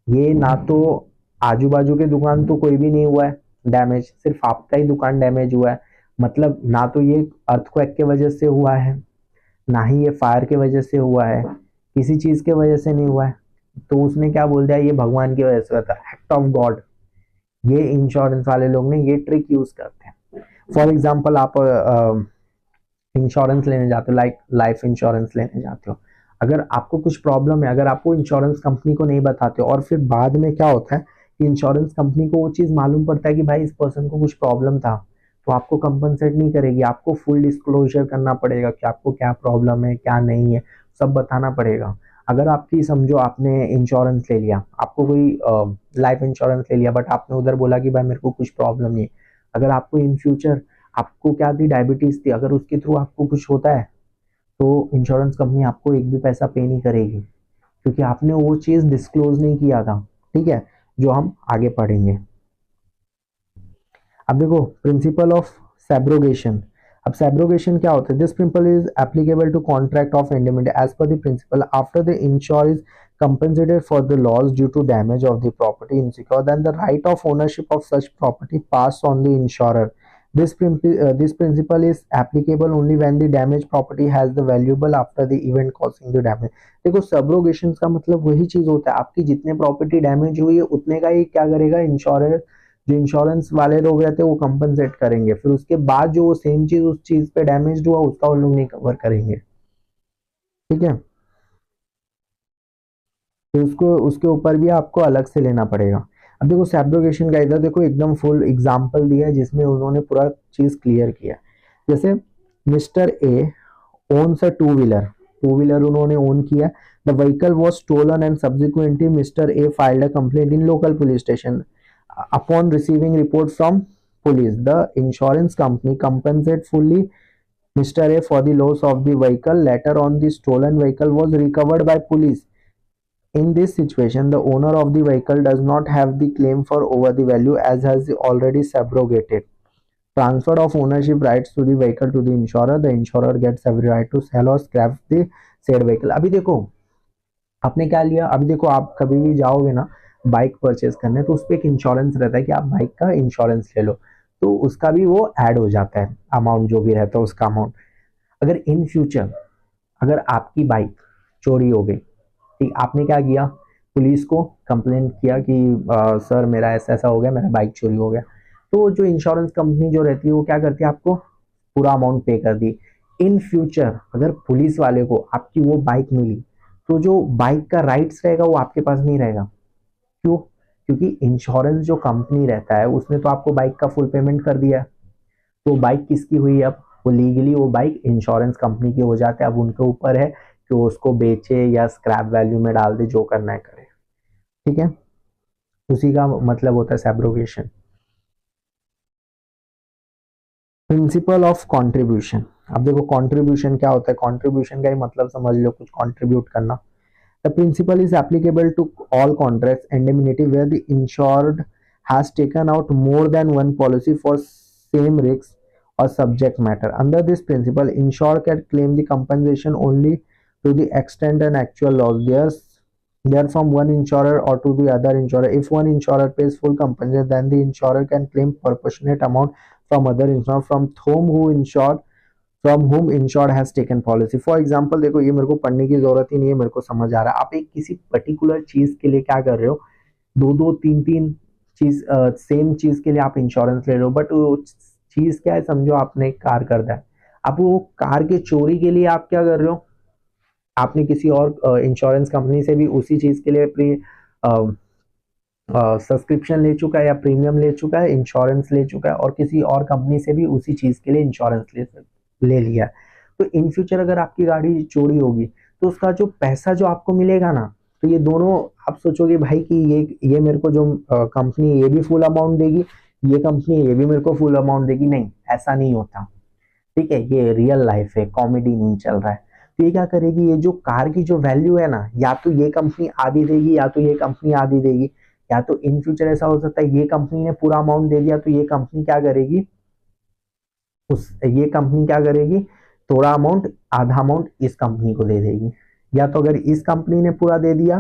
ये ना तो आजू बाजू के दुकान तो कोई भी नहीं हुआ है डैमेज, सिर्फ आपका ही दुकान डैमेज हुआ है, मतलब ना तो ये अर्थक्वेक के वजह से हुआ है, ना ही ये फायर के वजह से हुआ है, किसी चीज के वजह से नहीं हुआ है, तो उसने क्या बोल दिया, ये भगवान की वजह से हुआ था, एक्ट ऑफ गॉड। ये इंश्योरेंस वाले लोग ने ये ट्रिक यूज करते हैं। फॉर एग्जाम्पल आप इंश्योरेंस लेने जाते हो, लाइक लाइफ इंश्योरेंस लेने जाते हो, अगर आपको कुछ प्रॉब्लम है, अगर आपको इंश्योरेंस कंपनी को नहीं बताते हो और फिर बाद में क्या होता है कि इंश्योरेंस कंपनी को वो चीज मालूम पड़ता है कि भाई इस पर्सन को कुछ प्रॉब्लम था, तो आपको कंपनसेट नहीं करेगी, आपको फुल डिस्क्लोजर करना पड़ेगा कि आपको क्या प्रॉब्लम है क्या नहीं है, सब बताना पड़ेगा। अगर आपकी समझो आपने इंश्योरेंस ले लिया, आपको कोई लाइफ इंश्योरेंस ले लिया, बट आपने उधर बोला कि भाई मेरे को कुछ प्रॉब्लम नहीं है, अगर आपको इन फ्यूचर आपको क्या थी, डायबिटीज थी, अगर उसके थ्रू आपको कुछ होता है तो इंश्योरेंस कंपनी आपको एक भी पैसा पे नहीं करेगी, क्योंकि आपने वो चीज डिस्क्लोज नहीं किया था, ठीक है, जो हम आगे पढ़ेंगे। अब देखो प्रिंसिपल ऑफ सैब्रोगेशन, अब सैब्रोगेशन क्या होता है, this principle is applicable to contract of indemnity as per the principle after the insure is compensated for the loss due to damage of the property insecure then the right of ownership of such property pass on the insurer। This principle is applicable only when the damaged property has the valuable after the event causing the damage। देखो subrogation का मतलब वही चीज होता है, आपकी जितने property damage हुई है उतने का ही क्या करेगा इंश्योरेंस, जो इंश्योरेंस वाले लोग रहते हैं वो कंपनसेट करेंगे, फिर उसके बाद जो वो सेम चीज उस चीज पे डैमेज हुआ उसका वो लोग नहीं कवर करेंगे, ठीक है, तो उसको उसके ऊपर भी आपको अलग से लेना पड़ेगा। अब देखो सैब्रोगेशन का इधर देखो एकदम फुल एग्जांपल दिया है जिसमें उन्होंने पूरा चीज क्लियर किया। जैसे mister A owns a two wheeler, four wheeler उन्होंने ओन किया, the vehicle was stolen and subsequently mister A filed a complaint in local police station upon receiving report from police. The insurance company compensated fully Mr. A for the loss of the vehicle. Later on, the stolen vehicle was recovered by police. In this situation, the owner of the vehicle does not have the claim for over the value as has already subrogated. Transfer of ownership rights to the vehicle to the insurer. The insurer gets every right to sell or scrap the said vehicle. अभी देखो आपने क्या लिया, अभी देखो आप कभी भी जाओगे ना बाइक परचेज करने तो उस पर एक इंश्योरेंस रहता है कि आप बाइक का इंश्योरेंस ले लो, तो उसका भी वो ऐड हो जाता है अमाउंट जो भी रहता है उसका अमाउंट। अगर इन फ्यूचर अगर आपकी बाइक चोरी हो गई, ठीक, आपने क्या किया, पुलिस को कंप्लेंट किया कि सर मेरा ऐसा ऐसा हो गया, मेरा बाइक चोरी हो गया, तो जो इंश्योरेंस कंपनी जो रहती है वो क्या करती है, आपको पूरा अमाउंट पे कर दी। इन फ्यूचर अगर पुलिस वाले को आपकी वो बाइक मिली तो जो बाइक का राइट्स रहेगा वो आपके पास नहीं रहेगा। क्यों? क्योंकि इंश्योरेंस जो कंपनी रहता है उसने तो आपको बाइक का फुल पेमेंट कर दिया है, तो बाइक किसकी हुई, अब वो लीगली वो बाइक इंश्योरेंस कंपनी की हो जाते हैं। अब उनके ऊपर है कि वो उसको बेचे या स्क्रैप वैल्यू में डाल दे, जो करना है करे, ठीक है। उसी का मतलब होता है सैब्रोगेशन। Principle of contribution. अब देखो कंट्रीब्यूशन क्या होता है, कंट्रीब्यूशन का ही मतलब समझ लो कुछ कंट्रीब्यूट करना। The principle is applicable to all contracts indemnity where the insured has taken out more than one policy for same risks or subject matter. Under this principle, insured can claim the compensation only to the extent and actual loss there from one insurer or to the other insurer. If one insurer pays full compensation, then the insurer can claim proportionate amount from other insurer from whom insured has taken policy. For example, देखो ये मेरे को पढ़ने की जरूरत ही नहीं है, मेरे को समझ आ रहा है। आप एक किसी पर्टिकुलर चीज के लिए क्या कर रहे हो, दो दो तीन तीन चीज सेम चीज के लिए आप इंश्योरेंस ले लो, बट वो चीज क्या है, समझो आपने एक कार कर दिया, आप वो कार के चोरी के लिए आप क्या कर रहे हो, आपने किसी और इंश्योरेंस कंपनी से भी उसी चीज के लिए प्री सब्सक्रिप्शन ले चुका है या प्रीमियम ले चुका है, इंश्योरेंस ले चुका है, और किसी और कंपनी से भी उसी चीज के लिए इंश्योरेंस ले लिया। तो इन फ्यूचर अगर आपकी गाड़ी चोरी होगी तो उसका जो पैसा जो आपको मिलेगा ना, तो ये दोनों आप सोचोगे भाई कि ये मेरे को जो कंपनी ये भी फुल अमाउंट देगी, ये कंपनी ये भी मेरे को फुल अमाउंट देगी, नहीं, ऐसा नहीं होता, ठीक है। ये रियल लाइफ है, कॉमेडी नहीं चल रहा है। तो ये क्या करेगी, ये जो कार की जो वैल्यू है ना, या तो ये कंपनी आधी देगी या तो ये कंपनी आधी देगी, या तो इन फ्यूचर ऐसा हो सकता है ये कंपनी ने पूरा अमाउंट दे दिया तो ये कंपनी क्या करेगी, ये कंपनी क्या करेगी, थोड़ा अमाउंट आधा अमाउंट इस कंपनी को दे देगी, या तो अगर इस कंपनी ने पूरा दे दिया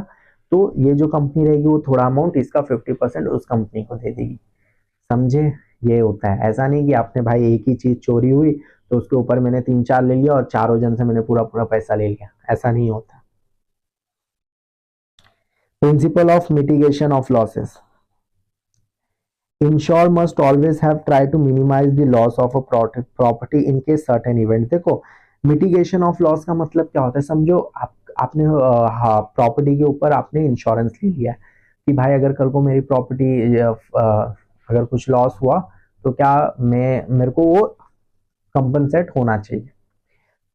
तो ये जो कंपनी रहेगी वो थोड़ा अमाउंट इसका 50% उस कंपनी को दे देगी। समझे? ये होता है, ऐसा नहीं कि आपने भाई एक ही चीज चोरी हुई तो उसके ऊपर मैंने 3-4 ले लिया और चारों जन से मैंने पूरा पूरा पैसा ले लिया, ऐसा नहीं होता। Principle of mitigation of losses. Insured must always have tried to minimize the loss of a property in case certain event। देखो मिटिगेशन ऑफ लॉस का मतलब क्या होता है, समझो आपने प्रॉपर्टी के ऊपर आपने इंश्योरेंस ले लिया है कि भाई अगर कल को मेरी प्रॉपर्टी अगर कुछ लॉस हुआ तो क्या मेरे को वो कंपनसेट होना चाहिए।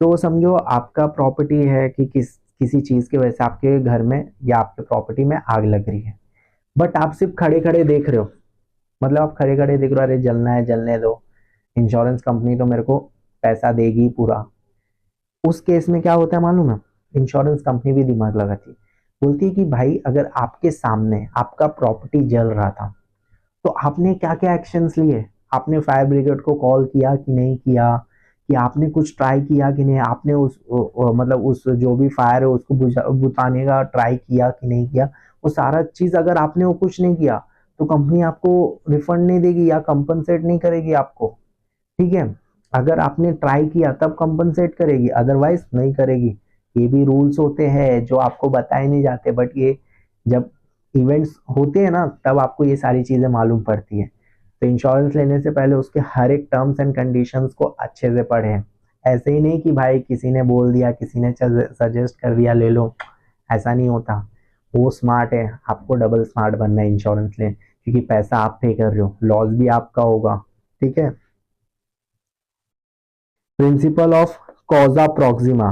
तो समझो आपका प्रॉपर्टी है कि किसी चीज की वजह से आपके घर में या आपके प्रॉपर्टी में आग लग रही है, बट आप सिर्फ खड़े खड़े देख रहे हो, मतलब आप खड़े खड़े देख रहे हो, अरे जलना है जलने दो, इंश्योरेंस कंपनी तो मेरे को पैसा देगी पूरा। उस केस में क्या होता है मालूम है, इंश्योरेंस कंपनी भी दिमाग लगाती है, बोलती है कि भाई अगर आपके सामने आपका प्रॉपर्टी जल रहा था तो आपने क्या क्या एक्शंस लिए, आपने फायर ब्रिगेड को कॉल किया कि नहीं किया, कि आपने कुछ ट्राई किया कि नहीं, आपने मतलब उस जो भी फायर है उसको बुझाने का ट्राई किया कि नहीं किया, वो सारा चीज अगर आपने वो कुछ नहीं किया तो कंपनी आपको रिफंड नहीं देगी या कंपनसेट नहीं करेगी आपको, ठीक है। अगर आपने ट्राई किया तब कंपनसेट करेगी, अदरवाइज नहीं करेगी। ये भी रूल्स होते हैं जो आपको बताए नहीं जाते, बट ये जब इवेंट्स होते हैं ना तब आपको ये सारी चीजें मालूम पड़ती है। तो इंश्योरेंस लेने से पहले उसके हर एक टर्म्स एंड कंडीशंस को अच्छे से पढ़ें। ऐसे ही नहीं कि भाई किसी ने बोल दिया, किसी ने सजेस्ट कर दिया ले लो, ऐसा नहीं होता। वो स्मार्ट है, आपको डबल स्मार्ट बनना है इंश्योरेंस लें, क्योंकि पैसा आप पे कर रहे हो, लॉस भी आपका होगा, ठीक है। Principle of कॉजा Proxima.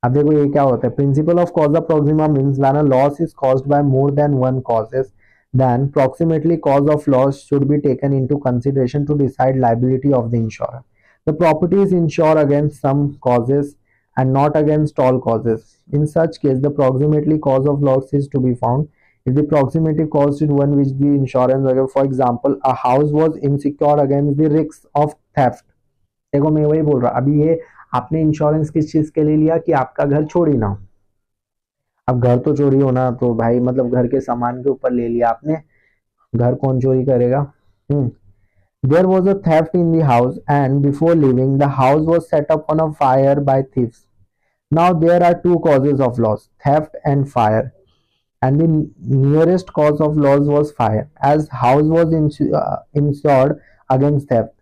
अब देखो ये क्या होता है, principle of कॉजा Proxima means when a loss is caused by more than one causes then proximately cause of loss should be taken into consideration to decide liability of the insurer. The properties insure against some causes and not against all causes. In such case, the proximately cause of loss is to be found if the proximity cause is one which the insurance, for example, a house was insecure against the risks of theft. देखो मैं वही बोल रहा, अभी ये आपने insurance किस चीज के लिए लिया कि आपका घर चोरी ना हो। अब घर तो चोरी होना तो भाई मतलब घर के सामान के ऊपर ले लिया आपने, घर कौन चोरी करेगा। There was a theft in the house and before leaving the house was set up on a fire by thieves. Now there are two causes of loss, theft and fire, and the nearest cause of loss was fire, as house was insured against theft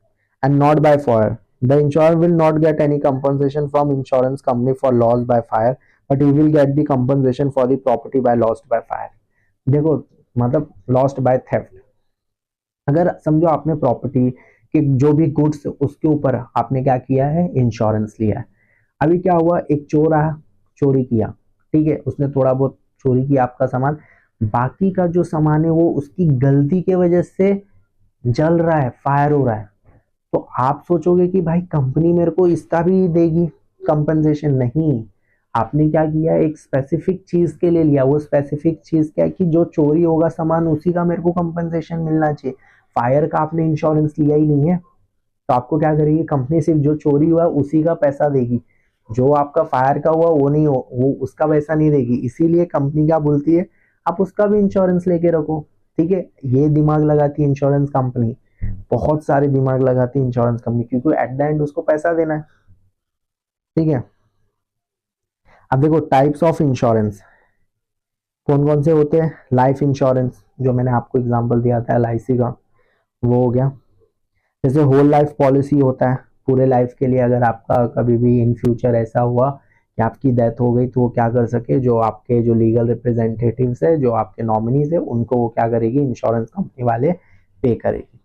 and not by fire. The insurer will not get any compensation from insurance company for loss by fire, but he will get the compensation for the property by lost by fire. देखो मतलब lost by theft, अगर समझो आपने property के जो भी goods उसके ऊपर आपने क्या किया है, इंश्योरेंस लिया है। अभी क्या हुआ, एक चोर आया, चोरी किया, ठीक है, उसने थोड़ा बहुत चोरी किया आपका सामान, बाकी का जो सामान है वो उसकी गलती के वजह से जल रहा है, फायर हो रहा है, तो आप सोचोगे कि भाई कंपनी मेरे को इसका भी देगी कंपनसेशन, नहीं। आपने क्या किया, एक स्पेसिफिक चीज के लिए लिया, वो स्पेसिफिक चीज क्या है कि जो चोरी होगा सामान उसी का मेरे को कंपनसेशन मिलना चाहिए। फायर का आपने इंश्योरेंस लिया ही नहीं है, तो आपको क्या करेगी कंपनी, सिर्फ जो चोरी हुआ उसी का पैसा देगी, जो आपका फायर का हुआ वो नहीं हो, वो उसका पैसा नहीं देगी। इसीलिए कंपनी क्या बोलती है, आप उसका भी इंश्योरेंस लेके रखो, ठीक है। ये दिमाग लगाती है इंश्योरेंस कंपनी, बहुत सारे दिमाग लगाती है इंश्योरेंस कंपनी, क्योंकि एट द एंड उसको पैसा देना है, ठीक है। अब देखो टाइप्स ऑफ इंश्योरेंस कौन कौन से होते हैं। लाइफ इंश्योरेंस, जो मैंने आपको एग्जांपल दिया था LIC का, वो हो गया। जैसे होल लाइफ पॉलिसी होता है, पूरे लाइफ के लिए, अगर आपका कभी भी इन फ्यूचर ऐसा हुआ कि आपकी डेथ हो गई तो वो क्या कर सके, जो आपके जो लीगल रिप्रेजेंटेटिव्स है, जो आपके नॉमिनीज है, उनको वो क्या करेगी, इंश्योरेंस कंपनी वाले पे करेगी।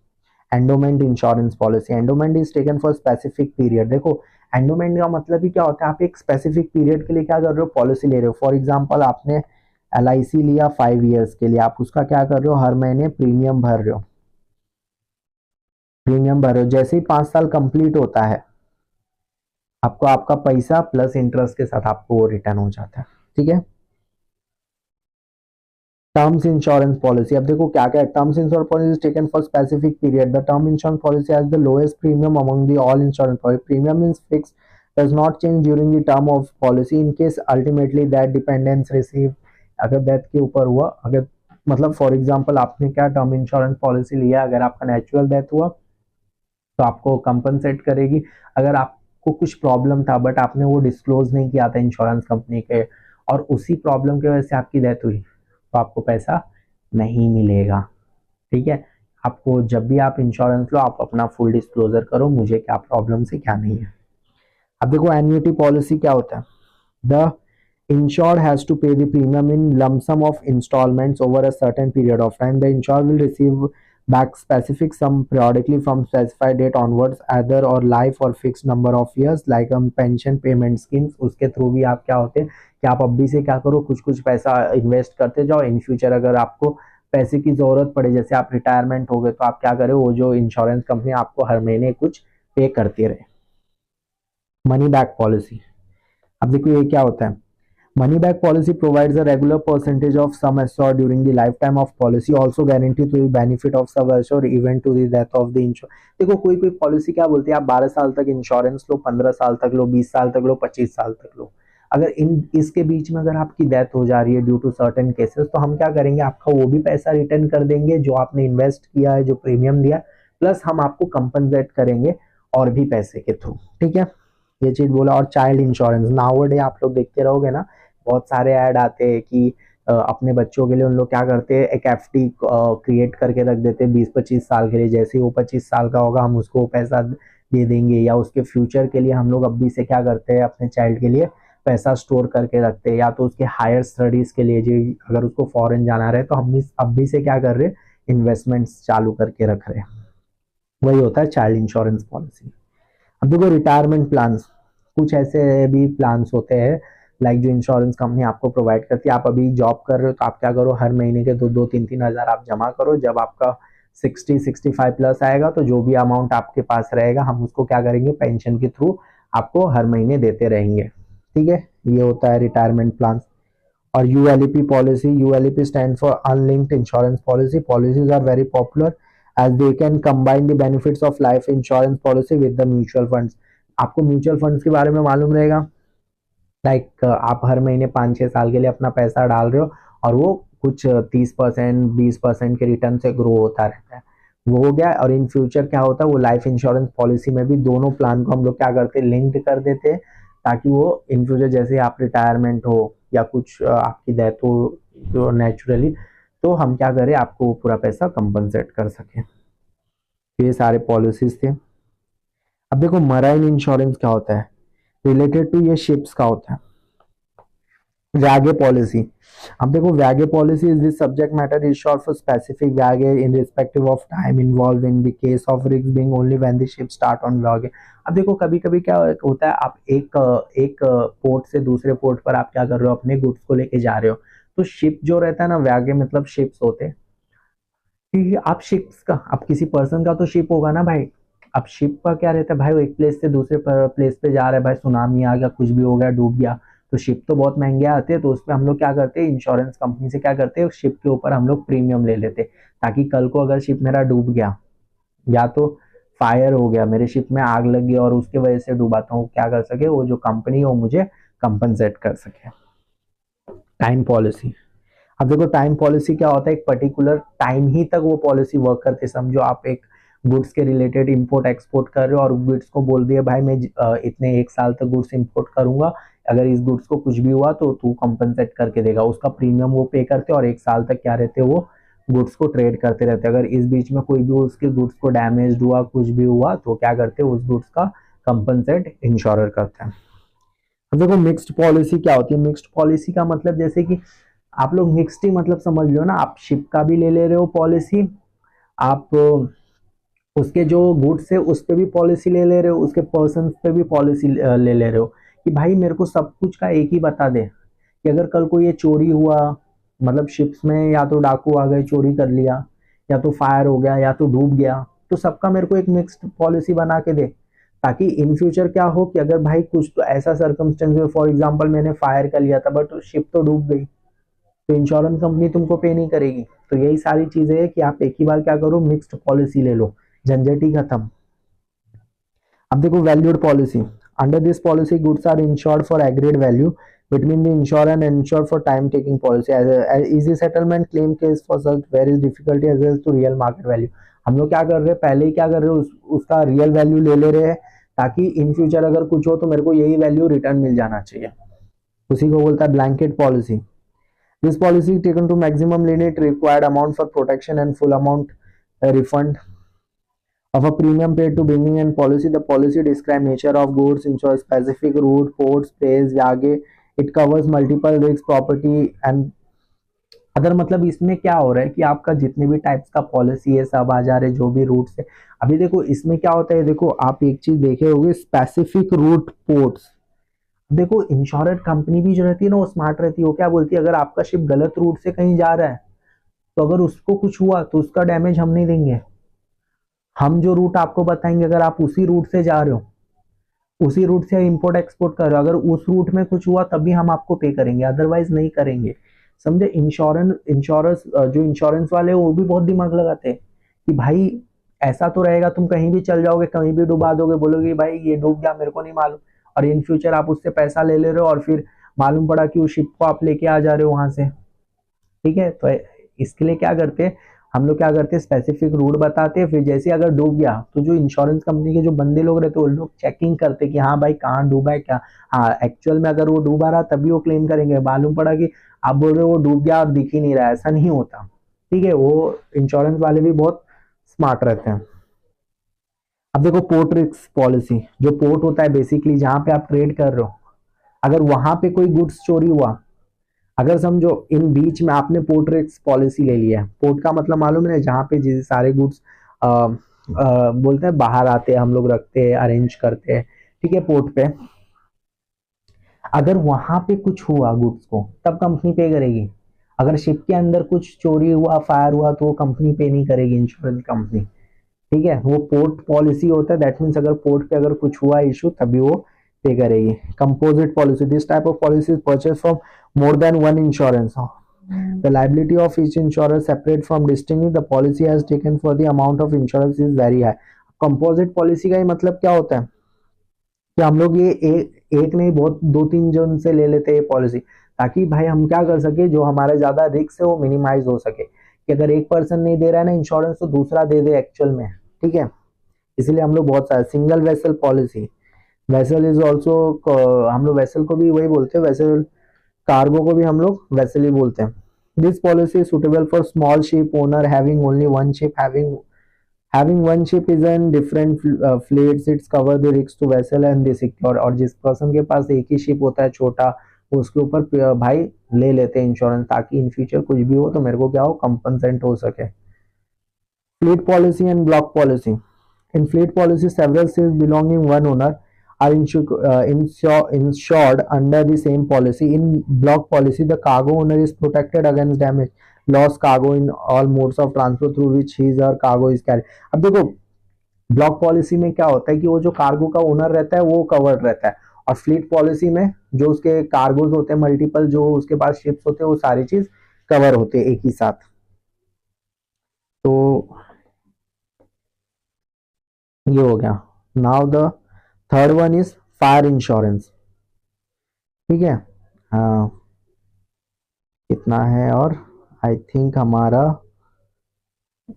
Endowment insurance policy, endowment is taken for specific period. देखो एंडोमेंट का मतलब ही क्या होता है, आप एक स्पेसिफिक पीरियड के लिए क्या कर रहे हो, पॉलिसी ले रहे हो। फॉर एग्जाम्पल आपने LIC लिया 5 ईयर्स के लिए, आप उसका क्या कर रहे हो, हर महीने प्रीमियम भर रहे हो, प्रीमियम भर रहे हो। जैसे ही 5 साल कंप्लीट होता है, आपको आपका पैसा प्लस इंटरेस्ट के साथ आपको वो रिटर्न हो जाता है, ठीक है। टर्म्स इंश्योरेंस पॉलिसी, अब देखो क्या क्या है। Terms insurance policy taken for specific period, the term insurance policy has the lowest premium among the all insurance policy, premium is fix, does not change during the term of policy in case ultimately that dependence receive, अगर death के ऊपर हुआ, अगर मतलब for example आपने क्या term insurance policy लिया, अगर आपका नेचुरल डेथ हुआ तो आपको कंपनसेट करेगी। अगर आपको कुछ प्रॉब्लम था बट आपने वो डिस्क्लोज नहीं किया था इंश्योरेंस कंपनी के, और उसी प्रॉब्लम की वजह से आपकी डेथ हुई, तो आपको पैसा नहीं मिलेगा, ठीक है। आपको जब भी आप इंश्योरेंस लो, आप अपना फुल डिस्क्लोजर करो, मुझे क्या प्रॉब्लम से क्या नहीं है। अब देखो एन्युटी पॉलिसी क्या होता है, the insured has to pay the premium in lump sum of installments over a certain period of time. The insured will receive back specific sum periodically from specified date onwards, either or life or fixed number of years, like pension payment schemes। उसके through भी आप क्या होते हैं कि आप अभी से क्या करो, कुछ कुछ पैसा इन्वेस्ट करते जाओ, इन फ्यूचर अगर आपको पैसे की जरूरत पड़े, जैसे आप रिटायरमेंट हो गए, तो आप क्या करें, वो जो इंश्योरेंस कंपनी आपको हर महीने कुछ पे करती रहे। मनी बैक पॉलिसी, अब देखो ये क्या होता है। Money back policy provides a regular percentage of sum assured during the lifetime of policy, also guarantee to the benefit of sum assured even to the death of the insured। देखो कोई कोई policy क्या बोलती है, आप 12 साल तक insurance लो, 15 साल तक लो, 20 साल तक लो, 25 साल तक लो। अगर इन इसके बीच में अगर आपकी डेथ हो जा रही है ड्यू टू सर्टेन केसेस, तो हम क्या करेंगे, आपका वो भी पैसा रिटर्न कर देंगे जो आपने इन्वेस्ट किया है, जो प्रीमियम दिया, प्लस हम आपको कंपनसेट करेंगे और भी पैसे के थ्रू, ठीक है। ये चीज बोला। और चाइल्ड इंश्योरेंस, नाउअडे आप लोग देखते रहोगे ना, बहुत सारे ऐड आते हैं कि अपने बच्चों के लिए उन लोग क्या करते हैं, एक FD क्रिएट करके रख देते हैं 20-25 साल के लिए, जैसे ही वो 25 साल का होगा हम उसको पैसा दे देंगे, या उसके फ्यूचर के लिए हम लोग अभी से क्या करते हैं, अपने चाइल्ड के लिए पैसा स्टोर करके रखते हैं, या तो उसके हायर स्टडीज के लिए, जो अगर उसको फॉरेन जाना रहे तो हम अभी से क्या कर रहे हैं, इन्वेस्टमेंट्स चालू करके रख रहे हैं। वही होता है चाइल्ड इंश्योरेंस पॉलिसी। अब देखो रिटायरमेंट प्लान्स, कुछ ऐसे भी प्लान्स होते हैं लाइक जो इंश्योरेंस कंपनी आपको प्रोवाइड करती है। आप अभी जॉब कर रहे हो तो आप क्या करो, हर महीने के 2-3 हज़ार आप जमा करो। जब आपका 60-65 प्लस आएगा तो जो भी अमाउंट आपके पास रहेगा हम उसको क्या करेंगे, पेंशन के थ्रू आपको हर महीने देते रहेंगे। ठीक है, ये होता है रिटायरमेंट प्लान। और ULEP policy, ULEP stand for unlinked insurance policy. Policies are very popular as they can combine the benefits of life insurance policy with the mutual funds. आपको म्यूचुअल फंड्स के बारे में मालूम रहेगा, लाइक आप हर महीने 5-6 साल के लिए अपना पैसा डाल रहे हो और वो कुछ 30% 20% के रिटर्न से ग्रो होता रहता है, वो हो गया। और इन फ्यूचर क्या होता है, वो लाइफ इंश्योरेंस पॉलिसी में भी दोनों प्लान को हम लोग क्या करते हैं, लिंक्ड कर देते हैं, ताकि वो इन फ्यूचर जैसे आप रिटायरमेंट हो या कुछ आपकी डेथ हो तो नेचुरली, तो हम क्या करें, आपको पूरा पैसा कंपनसेट कर सके। ये सारे पॉलिसीज थे। अब देखो मराइन इंश्योरेंस क्या होता है, रिलेटेड टू ये शिप्स का होता है। व्यागे पॉलिसी, अब देखो voyage policy is this subject matter is short for specific voyage in respective of time involve in the case of risk being only when the ship start on voyage. अब देखो कभी कभी क्या होता है, आप एक पोर्ट से दूसरे पोर्ट पर आप क्या कर रहे हो, अपने गुड्स को लेके जा रहे हो, तो शिप जो रहता है ना, व्यागे मतलब शिप्स होते हैं। कि आप शिप्स का, आप किसी पर्सन का तो शिप होगा ना भाई, अब शिप का क्या रहता है भाई, वो एक प्लेस से दूसरे प्लेस पे जा रहा है भाई, सुनामी आ गया, कुछ भी हो गया, डूब गया, तो शिप तो बहुत महंगे आते हैं, तो उसमें हम लोग क्या करते हैं, इंश्योरेंस कंपनी से क्या करते हैं, शिप के ऊपर हम लोग प्रीमियम ले लेते हैं, ताकि कल को अगर शिप मेरा डूब गया या तो फायर हो गया, मेरे शिप में आग लग गई और उसके वजह से डूबा, तो क्या कर सके, वो जो कंपनी है वो मुझे कंपनसेट कर सके। टाइम पॉलिसी, अब देखो टाइम पॉलिसी क्या होता है, एक पर्टिकुलर टाइम ही तक वो पॉलिसी वर्क करती है। समझो आप एक गुड्स के रिलेटेड इंपोर्ट एक्सपोर्ट कर रहे हो और गुड्स को बोल दिया भाई मैं इतने 1 साल तक गुड्स इंपोर्ट करूंगा, अगर इस गुड्स को कुछ भी हुआ तो तू कंपनसेट करके देगा, उसका प्रीमियम वो पे करते हैं और 1 साल तक क्या रहते हैं, वो गुड्स को ट्रेड करते रहते हैं। अगर इस बीच में कोई भी उसके गुड्स को डैमेज हुआ, कुछ भी हुआ, तो क्या करते हैं, उस गुड्स का कंपनसेट इंश्योरर करते हैं। अब देखो मिक्स्ड पॉलिसी क्या होती है, मिक्स्ड पॉलिसी का मतलब जैसे कि आप लोग मिक्स्ड ही मतलब समझ लो ना, आप शिप का भी ले रहे हो पॉलिसी, आप उसके जो गुड्स है उस पे भी पॉलिसी ले रहे हो, उसके पर्सन पे भी पॉलिसी ले रहे हो, कि भाई मेरे को सब कुछ का एक ही बता दे कि अगर कल को ये चोरी हुआ, मतलब शिप्स में या तो डाकू आ गए चोरी कर लिया, या तो फायर हो गया, या तो डूब गया, तो सबका मेरे को एक मिक्स्ड पॉलिसी बना के दे, ताकि इन फ्यूचर क्या हो कि अगर भाई कुछ तो ऐसा सर्कमस्टेंस है, फॉर एग्जांपल मैंने फायर कर लिया था बट शिप तो डूब गई, तो इंश्योरेंस कंपनी तुमको पे नहीं करेगी। तो यही सारी चीजें है कि आप एक ही बार क्या करो, मिक्स्ड पॉलिसी ले लो, झंझट ही खत्म। अब देखो valued policy, under this policy goods are insured for agreed value between the insurer and insured for time taking policy as easy settlement claim case for such various difficulty as well to real market value। हम लोग क्या कर रहे हैं, पहले ही क्या कर रहे हैं, उसका रियल वैल्यू ले रहे हैं, ताकि इन फ्यूचर अगर कुछ हो तो मेरे को यही वैल्यू रिटर्न मिल जाना चाहिए। उसी को बोलता है blanket policy. This policy taken to maximum limit required amount for protection and full amount refund of a premium paid to bringing in policy. The policy describe nature of goods, ensure specific route, ports, place, आगे it covers multiple risks, property and other. मतलब इसमें क्या हो रहा है कि आपका जितने भी टाइप्स का पॉलिसी है सब आ जा रहे, जो भी रूट्स है। अभी देखो इसमें क्या होता है, देखो आप एक चीज देखे होगे, स्पेसिफिक रूट पोर्ट्स। देखो इंश्योरेंस कंपनी भी जो रहती है ना, वो स्मार्ट रहती है, वो क्या बोलती है, अगर आपका शिप गलत रूट से कहीं जा रहा है तो अगर उसको कुछ हुआ तो उसका डैमेज हम नहीं देंगे, हम जो रूट आपको बताएंगे, अगर आप उसी रूट से जा रहे हो, उसी रूट से इंपोर्ट एक्सपोर्ट कर रहे हो, अगर उस रूट में कुछ हुआ तभी हम आपको पे करेंगे, अदरवाइज नहीं करेंगे। समझे, इंश्योरेंस जो इंश्योरेंस वाले हैं वो भी बहुत दिमाग लगाते हैं कि भाई ऐसा तो रहेगा, तुम कहीं भी चल जाओगे, कहीं भी डुबा दोगे, बोलोगे भाई ये डूब गया मेरे को नहीं मालूम, और इन फ्यूचर आप उससे पैसा ले रहे हो और फिर मालूम पड़ा कि उस शिप को आप लेके आ जा रहे हो वहां से। ठीक है, तो इसके लिए क्या करते हैं हम लोग, क्या करते हैं, स्पेसिफिक रूट बताते हैं, फिर जैसे अगर डूब गया तो जो इंश्योरेंस कंपनी के जो बंदे लोग रहते हैं वो लोग चेकिंग करते कि हाँ भाई कहाँ डूबा है क्या, हाँ एक्चुअल में अगर वो डूबा रहा तभी वो क्लेम करेंगे, मालूम पड़ा कि आप बोल रहे हो वो डूब गया और दिख ही नहीं रहा, ऐसा नहीं होता। ठीक है, वो इंश्योरेंस वाले भी बहुत स्मार्ट रहते हैं। अब देखो पोर्ट रिस्क पॉलिसी, जो पोर्ट होता है बेसिकली जहां पे आप ट्रेड कर रहे हो, अगर वहां पे कोई गुड्स चोरी हुआ, अगर समझो इन बीच में आपने पोर्ट रिस्क पॉलिसी ले लिया है, पोर्ट का मतलब मालूम है, जहां पे जैसे सारे गुड्स बोलते हैं बाहर आते हैं, हम लोग रखते हैं, अरेंज करते हैं, ठीक है, पोर्ट पे। अगर वहां पे कुछ हुआ गुड्स को तब कंपनी पे करेगी। अगर शिप के अंदर कुछ चोरी हुआ, फायर हुआ, तो वो कंपनी पे नहीं करेगी, इंश्योरेंस कंपनी। ठीक है, वो पोर्ट पॉलिसी होता है, दैट मीन्स अगर पोर्ट पे अगर कुछ हुआ इशू तभी वो पे करेगी। Composite policy, this type of policy purchase from more than one insurance. The liability of each insurer separate from distinctly the policy has taken for the amount of insurance is very high। Composite policy का ही मतलब क्या होता है कि हम लोग ये एक नहीं, बहुत दो तीन जन से ले लेते हैं ये पॉलिसी, ताकि भाई हम क्या कर सके, जो हमारे ज्यादा रिस्क है वो मिनिमाइज हो सके, कि अगर एक पर्सन नहीं दे रहा है ना इंश्योरेंस तो दूसरा दे दे एक्चुअल में। ठीक है, इसलिए हम लोग बहुत सारे single vessel policy, vessel is also, हम लोग वेसल को भी वही बोलते हैं, वेसल कार्गो को भी हम लोग वेसल ही बोलते हैं। This policy is suitable for small ship owner having only one ship, having one ship is in different fleets, it's cover the risks to vessel and the secure। और जिस person के पास एक ही शिप होता है छोटा, उसके ऊपर भाई ले लेते हैं इंश्योरेंस, ताकि इन फ्यूचर कुछ भी हो तो मेरे को क्या हो, कंपनसेंट हो सके। Fleet policy and block policy. In fleet policy, several ships belonging one owner are insured under the same policy। In block policy, the cargo owner is protected against damage, lost cargo in all modes of transport through which his or cargo is carried। अब देखो, block policy में क्या होता है कि वो जो cargo का ओनर रहता है वो कवर्ड रहता है, और फ्लीट पॉलिसी में जो उसके कार्गोज होते हैं, मल्टीपल जो उसके पास शिप्स होते हैं, वो सारी चीज कवर होते हैं एक ही साथ। तो ये हो गया। Now the third one is fire insurance. ठीक है, हाँ कितना है, और आई थिंक हमारा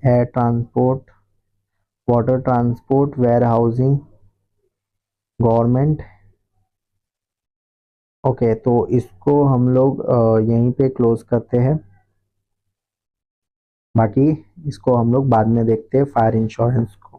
air transport, water transport, warehousing, government. Okay, तो इसको हम लोग यहीं पे क्लोज करते हैं, बाकी इसको हम लोग बाद में देखते हैं फायर इंश्योरेंस को।